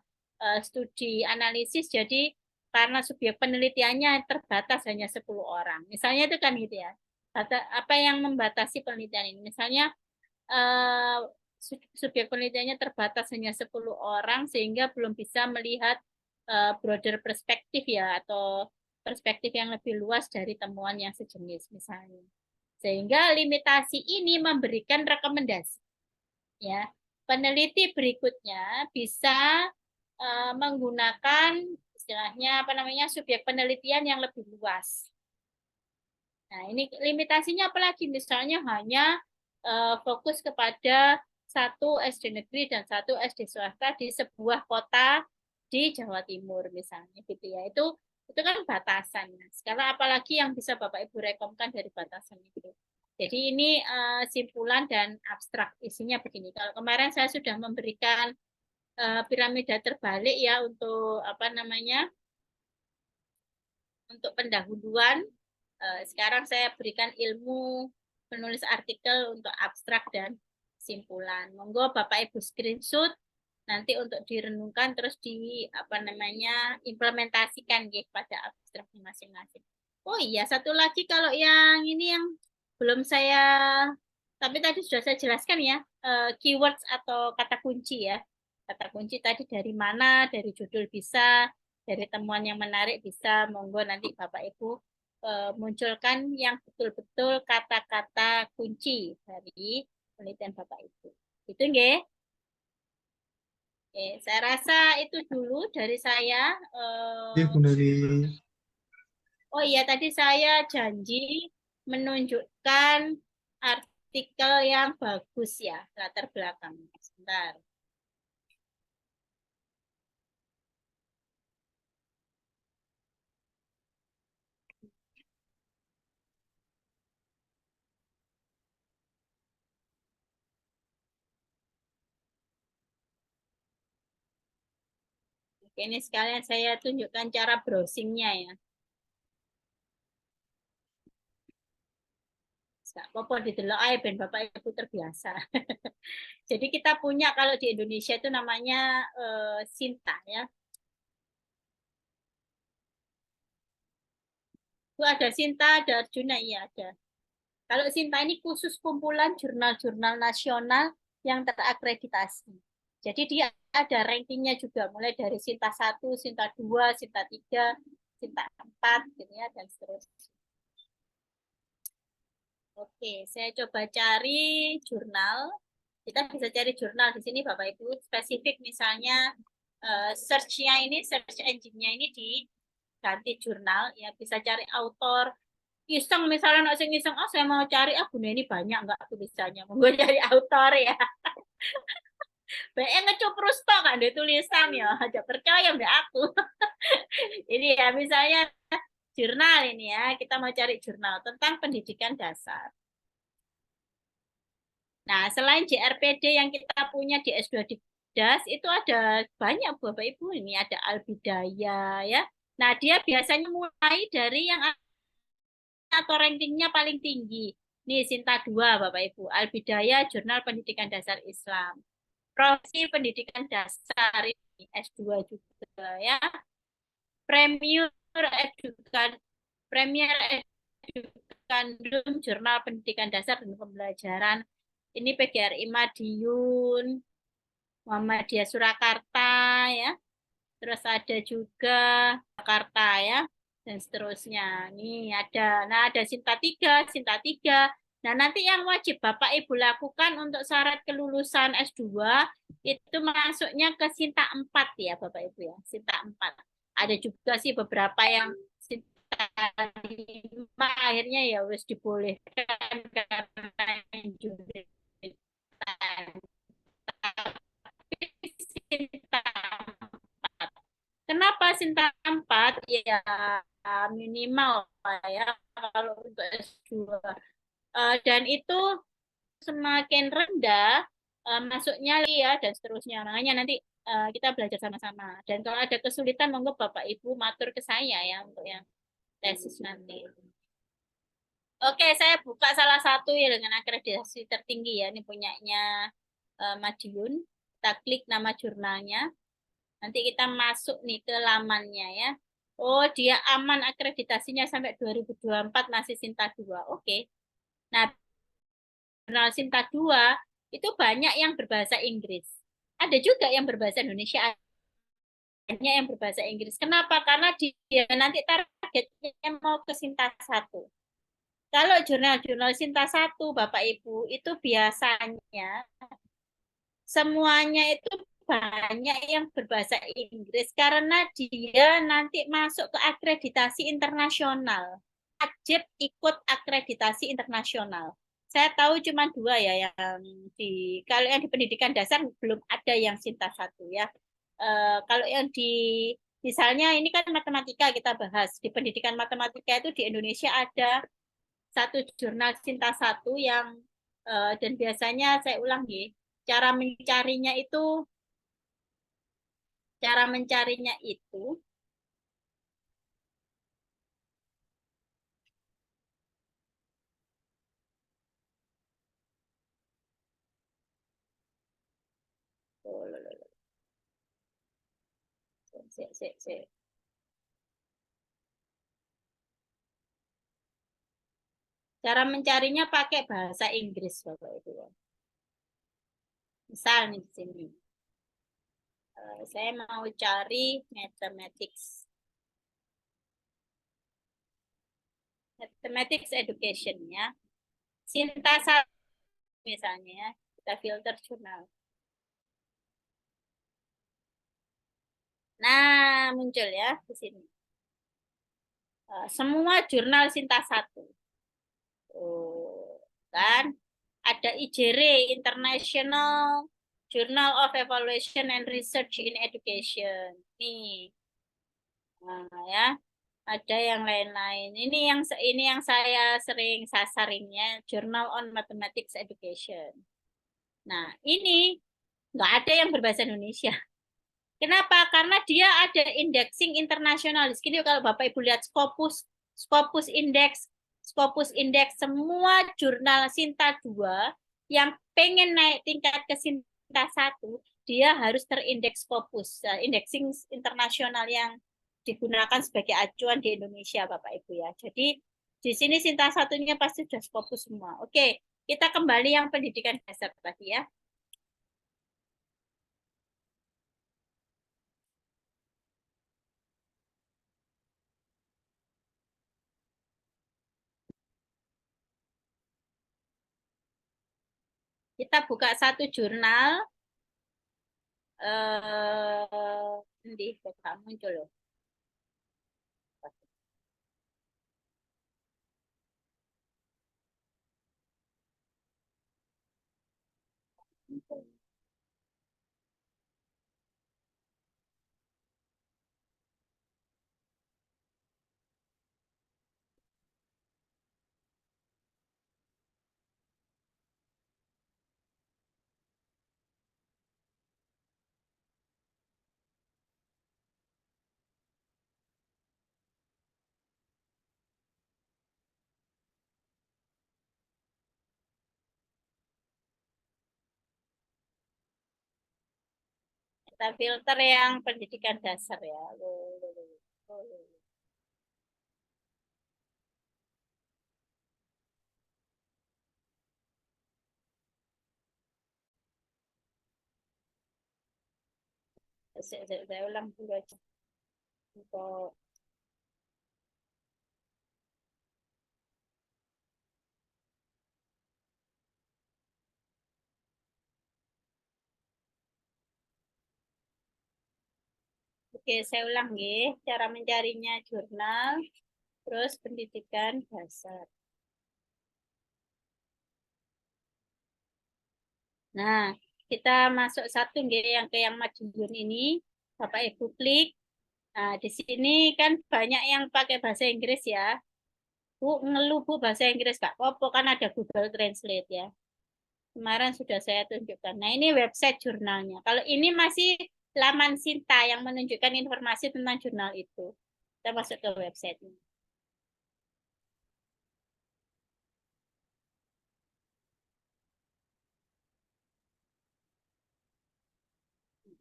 studi analisis, jadi karena subjek penelitiannya terbatas hanya 10 orang. Misalnya itu kan gitu ya. Apa yang membatasi penelitian ini? Misalnya subjek penelitiannya terbatas hanya 10 orang sehingga belum bisa melihat broader perspektif ya atau perspektif yang lebih luas dari temuan yang sejenis misalnya. Sehingga limitasi ini memberikan rekomendasi. Ya, peneliti berikutnya bisa menggunakan istilahnya apa namanya subjek penelitian yang lebih luas. Nah, ini limitasinya apalagi misalnya hanya fokus kepada 1 SD negeri dan 1 SD swasta di sebuah kota di Jawa Timur misalnya gitu ya. Itu kan batasan. Sekarang apalagi yang bisa Bapak Ibu rekomkan dari batasan itu. Jadi ini simpulan dan abstrak isinya begini. Kalau kemarin saya sudah memberikan piramida terbalik ya untuk apa namanya? Untuk pendahuluan. Sekarang saya berikan ilmu menulis artikel untuk abstrak dan simpulan. Monggo Bapak Ibu screenshot nanti untuk direnungkan terus di apa namanya implementasikan gitu pada abstraknya masing-masing. Oh iya, satu lagi kalau yang ini yang belum saya Tapi tadi sudah saya jelaskan ya, keywords atau kata kunci ya. Kata kunci tadi dari mana, dari judul bisa, dari temuan yang menarik bisa, monggo nanti Bapak Ibu munculkan yang betul-betul kata-kata kunci dari penelitian Bapak Ibu. Itu nggih. Oke, saya rasa itu dulu dari saya. Oke, Bu Neri. Oh iya, tadi saya janji menunjukkan artikel yang bagus ya, latar belakang. Sebentar. Oke, ini sekalian saya tunjukkan cara browsingnya ya. Nggak apa-apa didelok ae ben Bapak Ibu terbiasa. Jadi kita punya kalau di Indonesia itu namanya Sinta ya. Itu ada Sinta, ada Arjuna, iya ada. Kalau Sinta ini khusus kumpulan jurnal-jurnal nasional yang terakreditasi. Jadi dia ada rankingnya juga, mulai dari Sinta 1, Sinta 2, Sinta 3, Sinta 4, gitu ya, dan seterusnya. Oke, saya coba cari jurnal. Kita bisa cari jurnal di sini, Bapak Ibu. Spesifik misalnya search-nya ini, search engine-nya ini diganti jurnal, ya bisa cari autor, iseng misalnya nak sing iseng saya mau cari ini banyak nggak tulisannya mau gue cari autor ya banyak ngecuprus tok kan ada tulisan ya aja percaya mbak aku ini ya misalnya jurnal ini ya kita mau cari jurnal tentang pendidikan dasar. Nah selain JRPD yang kita punya di S2 di DAS itu ada banyak Bapak Ibu ini ada Albidaya ya. Nah dia biasanya mulai dari yang atau rankingnya paling tinggi. Nih Sinta 2 Bapak Ibu, Albidaya Jurnal Pendidikan Dasar Islam. Profesi Pendidikan Dasar ini S2 juga ya. Premier Edukan Premier Edukandum Jurnal Pendidikan Dasar dan Pembelajaran. Ini PGRI Madiun, Muhammadiyah Surakarta ya. Terus ada juga Jakarta ya dan seterusnya. Nih ada. Nah, ada Sinta 3, Sinta 3. Nah, nanti yang wajib Bapak Ibu lakukan untuk syarat kelulusan S2 itu masuknya ke Sinta 4 ya Bapak Ibu ya. Sinta 4. Ada juga sih beberapa yang Sinta 5 akhirnya ya wis dibolehkan karena jurusan. Tapi Sinta Kenapa Sinta 4? Ya minimal lah ya kalau untuk S2. Dan itu semakin rendah masuknya ya dan seterusnya. Makanya nanti kita belajar sama-sama. Dan kalau ada kesulitan monggo Bapak Ibu matur ke saya ya untuk yang tesis nanti. Oke, saya buka salah satu ya dengan akreditasi tertinggi ya. Ini punyanya Madiun. Kita klik nama jurnalnya. Nanti kita masuk nih ke lamannya ya. Oh, dia aman akreditasinya sampai 2024 masih Sinta 2. Oke. Nah, jurnal Sinta 2 itu banyak yang berbahasa Inggris. Ada juga yang berbahasa Indonesia, banyak yang berbahasa Inggris. Kenapa? Karena dia nanti targetnya mau ke Sinta 1. Kalau jurnal-jurnal Sinta 1, Bapak Ibu, itu biasanya semuanya itu banyak yang berbahasa Inggris karena dia nanti masuk ke akreditasi internasional. Wajib ikut akreditasi internasional. Saya tahu cuma 2 ya yang kalau yang di pendidikan dasar belum ada yang Sinta 1 ya. Kalau yang di misalnya ini kan matematika kita bahas. Di pendidikan matematika itu di Indonesia ada satu jurnal Sinta 1 yang dan biasanya saya ulang nih, cara mencarinya itu Cara mencarinya pakai bahasa Inggris, Bapak Ibu. Misal nih di sini. Saya mau cari mathematics. Mathematics education ya. Sinta misalnya ya. Kita filter jurnal. Nah, muncul ya di sini. Semua jurnal Sinta 1. Kan? Ada IJR, International Journal of Evaluation and Research in Education. Nih. Nah, ya. Ada yang lain-lain. Ini yang saya sering sasarinnya, Journal on Mathematics Education. Nah, ini nggak ada yang berbahasa Indonesia. Kenapa? Karena dia ada indexing internasional. Di sini kalau Bapak Ibu lihat Scopus Index, semua jurnal Sinta 2 yang pengen naik tingkat ke Sinta 1, dia harus terindeks Scopus, indexing internasional yang digunakan sebagai acuan di Indonesia, Bapak Ibu ya. Jadi di sini Sinta satunya pasti sudah Scopus semua. Oke, kita kembali yang pendidikan dasar tadi ya. Kita buka satu jurnal. Di muncul loh. Kita filter yang pendidikan dasar ya. Saya ulang dulu aja. Untuk Oke, saya ulang ya. Cara mencarinya jurnal, terus pendidikan dasar. Nah, kita masuk satu yang ke yang Madiun ini, Bapak Ibu klik. Nah, di sini kan banyak yang pakai bahasa Inggris ya. Bu, ngeluh Bu bahasa Inggris, Kak. Popo kan ada Google Translate ya. Kemarin sudah saya tunjukkan. Nah, ini website jurnalnya. Kalau ini masih laman Sinta yang menunjukkan informasi tentang jurnal itu. Kita masuk ke website ini.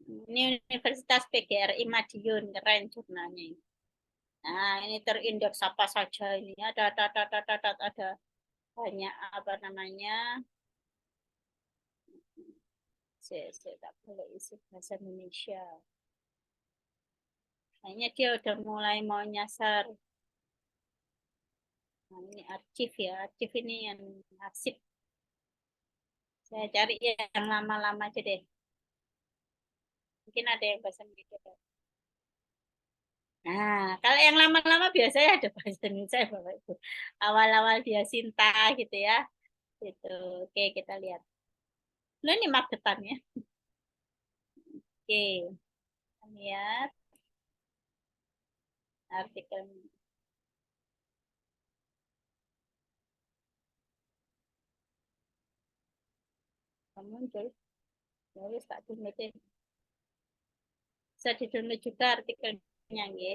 Ini Universitas PGRI Madiun, keren jurnalnya ini. Nah, ini terindeks apa saja ini. Ada banyak apa namanya. Saya tak boleh isi bahasa Indonesia. Kayaknya dia udah mulai mau nyasar. Nah, ini arsip ya. Arsip ini yang arsip. Saya cari yang lama-lama aja deh. Mungkin ada yang bahasa Indonesia. Nah, kalau yang lama-lama biasanya ada bahasa Indonesia, Bapak Ibu. Awal-awal dia Sinta gitu ya. Gitu. Oke, kita lihat. Nah, ini magetannya. Oke. Kita lihat artikel. Muncul. Nulis tak downloadin. Bisa di-download juga artikelnya, ya.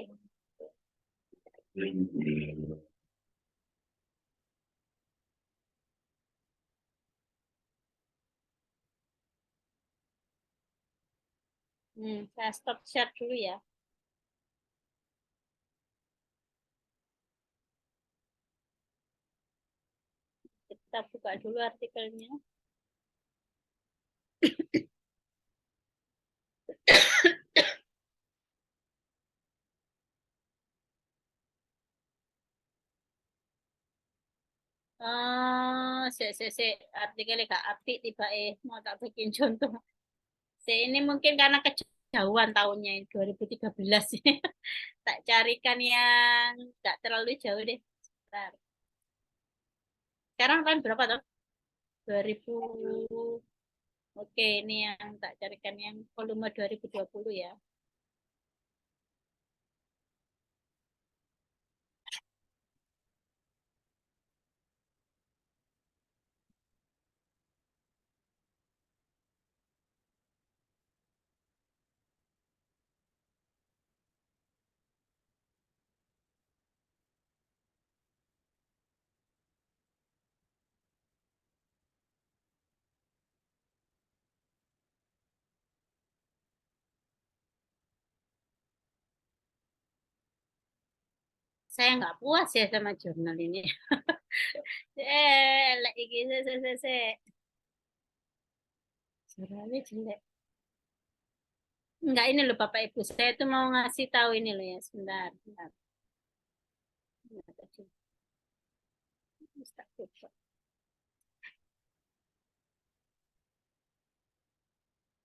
Saya stop share dulu ya. Kita buka dulu artikelnya. Si artikelnya Kak Api tiba mau tak bikin contoh. Ini mungkin karena kejauhan tahunnya ini 2013. Tak carikan yang nggak terlalu jauh deh. Bentar. Sekarang tahun berapa tuh? 2000. Oke, ini yang tak carikan yang volume 2020 ya. Saya nggak puas ya sama jurnal ini. Lagi jurnalnya jelek. Enggak, ini loh Bapak Ibu. Saya tuh mau ngasih tahu ini loh ya. Sebentar, sebentar.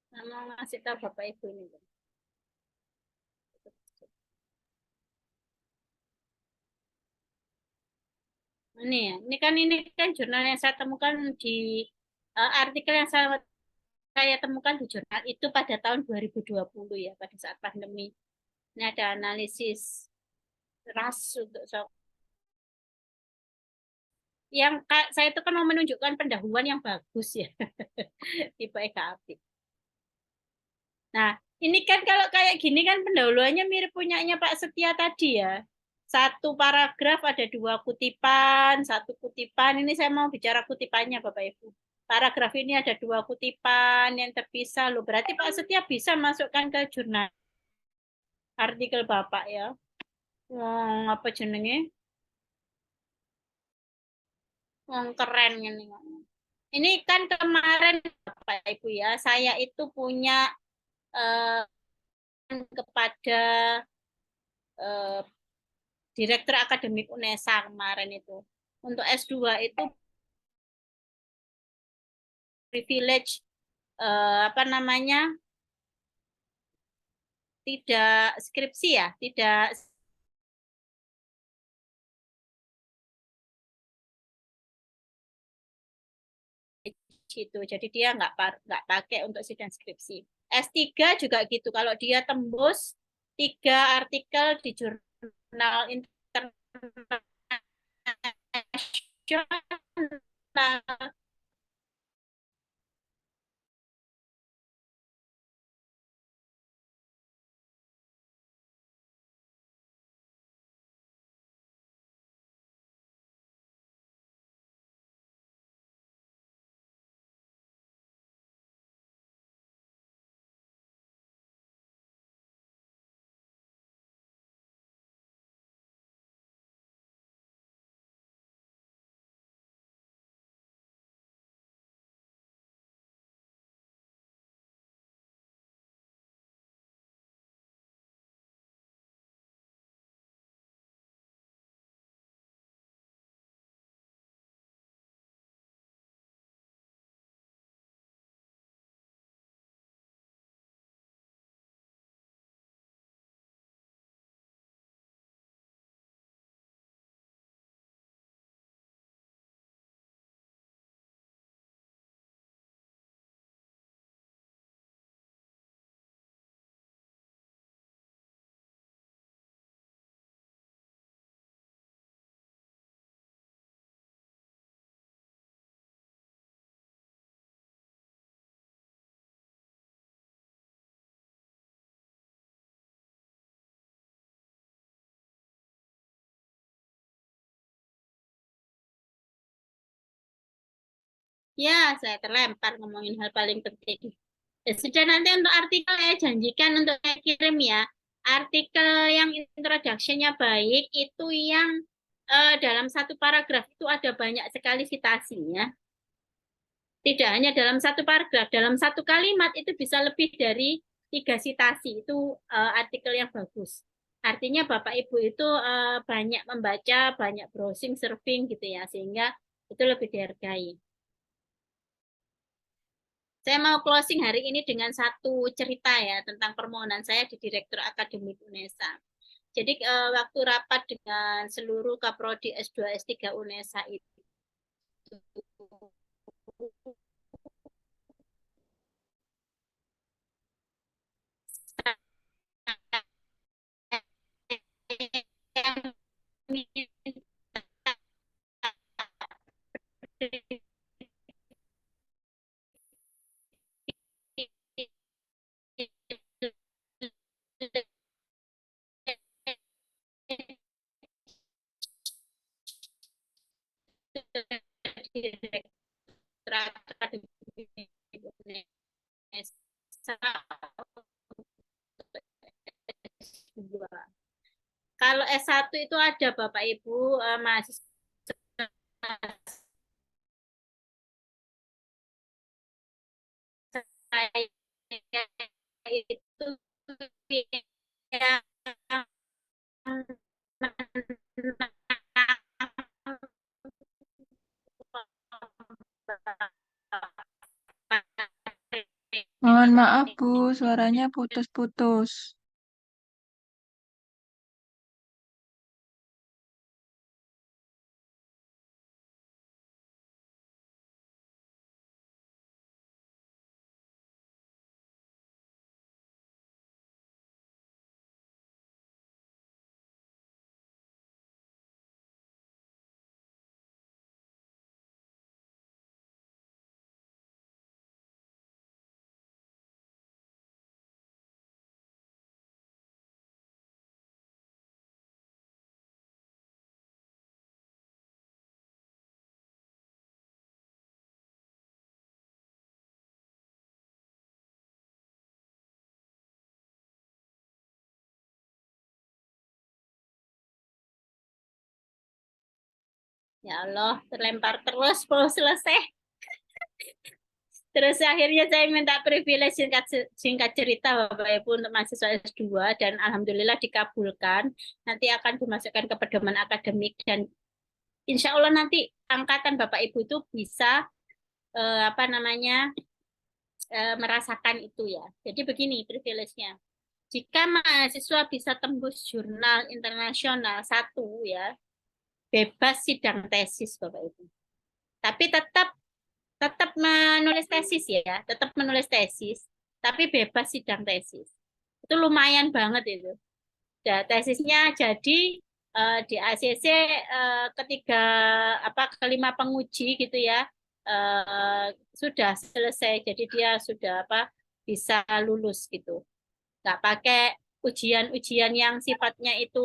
Saya mau ngasih tahu Bapak Ibu ini loh. Ini kan jurnal yang saya temukan di artikel yang saya temukan di jurnal itu pada tahun 2020 ya, pada saat pandemi. Ini ada analisis ras untuk yang saya itu kan mau menunjukkan pendahuluan yang bagus ya di PKAP. Nah, ini kan kalau kayak gini kan pendahuluannya mirip punyanya Pak Setia tadi ya. Satu paragraf ada 2 kutipan, 1 kutipan. Ini saya mau bicara kutipannya Bapak Ibu. Paragraf ini ada 2 kutipan yang terpisah loh. Berarti Pak Setia bisa masukkan ke jurnal artikel Bapak ya. Apa jenenge? Keren ini. Ini kan kemarin Bapak Ibu ya, saya itu punya eh, kepada eh, Direktur Akademik UNESA kemarin itu. Untuk S2 itu privilege apa namanya? Tidak skripsi ya, tidak gitu. Jadi dia nggak pakai untuk sidang skripsi. S3 juga gitu. Kalau dia tembus 3 artikel di jurnal internasional ya, saya terlempar ngomongin hal paling penting. Ya, sudah nanti untuk artikel ya janjikan untuk saya kirim ya. Artikel yang introduction-nya baik itu yang dalam satu paragraf itu ada banyak sekali citasinya. Tidak hanya dalam satu paragraf, dalam satu kalimat itu bisa lebih dari 3 citasi. Itu artikel yang bagus. Artinya Bapak Ibu itu banyak membaca, banyak browsing, surfing gitu ya, sehingga itu lebih dihargai. Saya mau closing hari ini dengan satu cerita ya tentang permohonan saya di Direktur Akademik UNESA. Jadi waktu rapat dengan seluruh Kaprodi S2 S3 UNESA itu Kalau S1 itu ada Bapak Ibu mahasiswa saya itu yang Mohon maaf, Bu, suaranya putus-putus. ya Allah terlempar terus belum selesai. Terus akhirnya saya minta privilege singkat cerita Bapak Ibu untuk mahasiswa S2 dan alhamdulillah dikabulkan. Nanti akan dimasukkan ke pedoman akademik dan insya Allah nanti angkatan Bapak Ibu itu bisa merasakan itu ya. Jadi begini privilege-nya. Jika mahasiswa bisa tembus jurnal internasional satu ya, bebas sidang tesis Bapak Ibu. Tapi tetap menulis tesis ya, tetap menulis tesis, tapi bebas sidang tesis. Itu lumayan banget itu. Ya, tesisnya jadi di ACC ketiga kelima penguji gitu ya sudah selesai. Jadi dia sudah bisa lulus gitu. Nggak pakai ujian-ujian yang sifatnya itu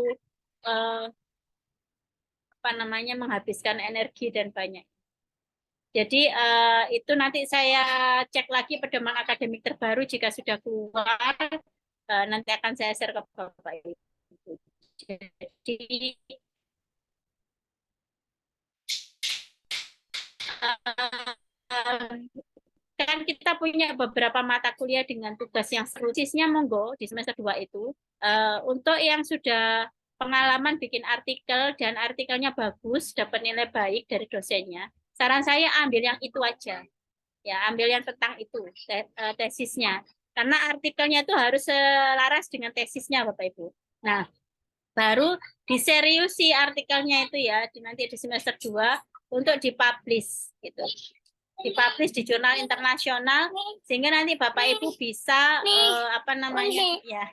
menghabiskan energi dan banyak. Jadi itu nanti saya cek lagi pedoman akademik terbaru jika sudah keluar, nanti akan saya share ke Bapak Ibu. Jadi kan kita punya beberapa mata kuliah dengan tugas yang seluruhnya monggo di semester 2 itu. Untuk yang sudah pengalaman bikin artikel dan artikelnya bagus, dapat nilai baik dari dosennya, saran saya ambil yang itu aja. Ya, ambil yang tentang itu, tesisnya. Karena artikelnya itu harus selaras dengan tesisnya, Bapak Ibu. Nah, baru diseriusi artikelnya itu ya, nanti di semester 2 untuk dipublish gitu. Dipublish di jurnal internasional sehingga nanti Bapak Ibu bisa ya.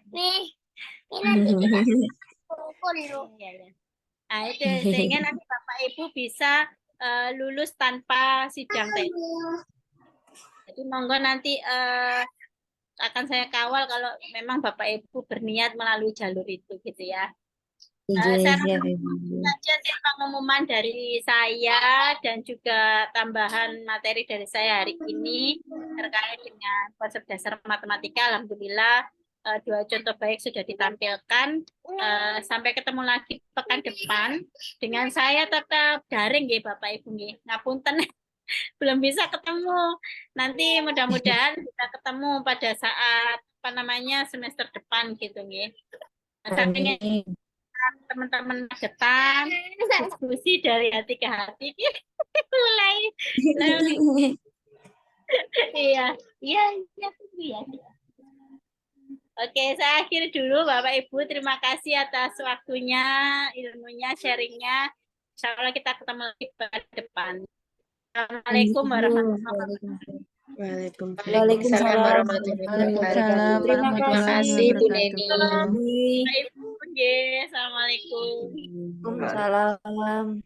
Nah, itu sehingga nanti Bapak Ibu bisa lulus tanpa sidang tesis. Jadi monggo nanti akan saya kawal kalau memang Bapak Ibu berniat melalui jalur itu gitu ya. Saja pengumuman dari saya dan juga tambahan materi dari saya hari ini terkait dengan konsep dasar matematika. Alhamdulillah dua contoh baik sudah ditampilkan. Sampai ketemu lagi pekan depan. Dengan saya tetap daring nggih Bapak Ibu nggih. Ngapunten belum bisa ketemu. Nanti mudah-mudahan bisa ketemu pada saat apa namanya semester depan gitu nggih. Saking Amin. teman-teman depan diskusi dari hati ke hati mulai iya iya iya iya. Oke, saya akhiri dulu Bapak Ibu. Terima kasih atas waktunya, ilmunya, sharingnya. Insya Allah kita ketemu lagi pada depan. Assalamualaikum warahmatullahi wabarakatuh. Waalaikumsalam warahmatullahi Waalaikumsalam wabarakatuh. Terima Terima warahmatullahi kasih Bu wabarakatuh. Neni. Bapak Ibu, nggih. Assalamualaikum. Waalaikumsalam.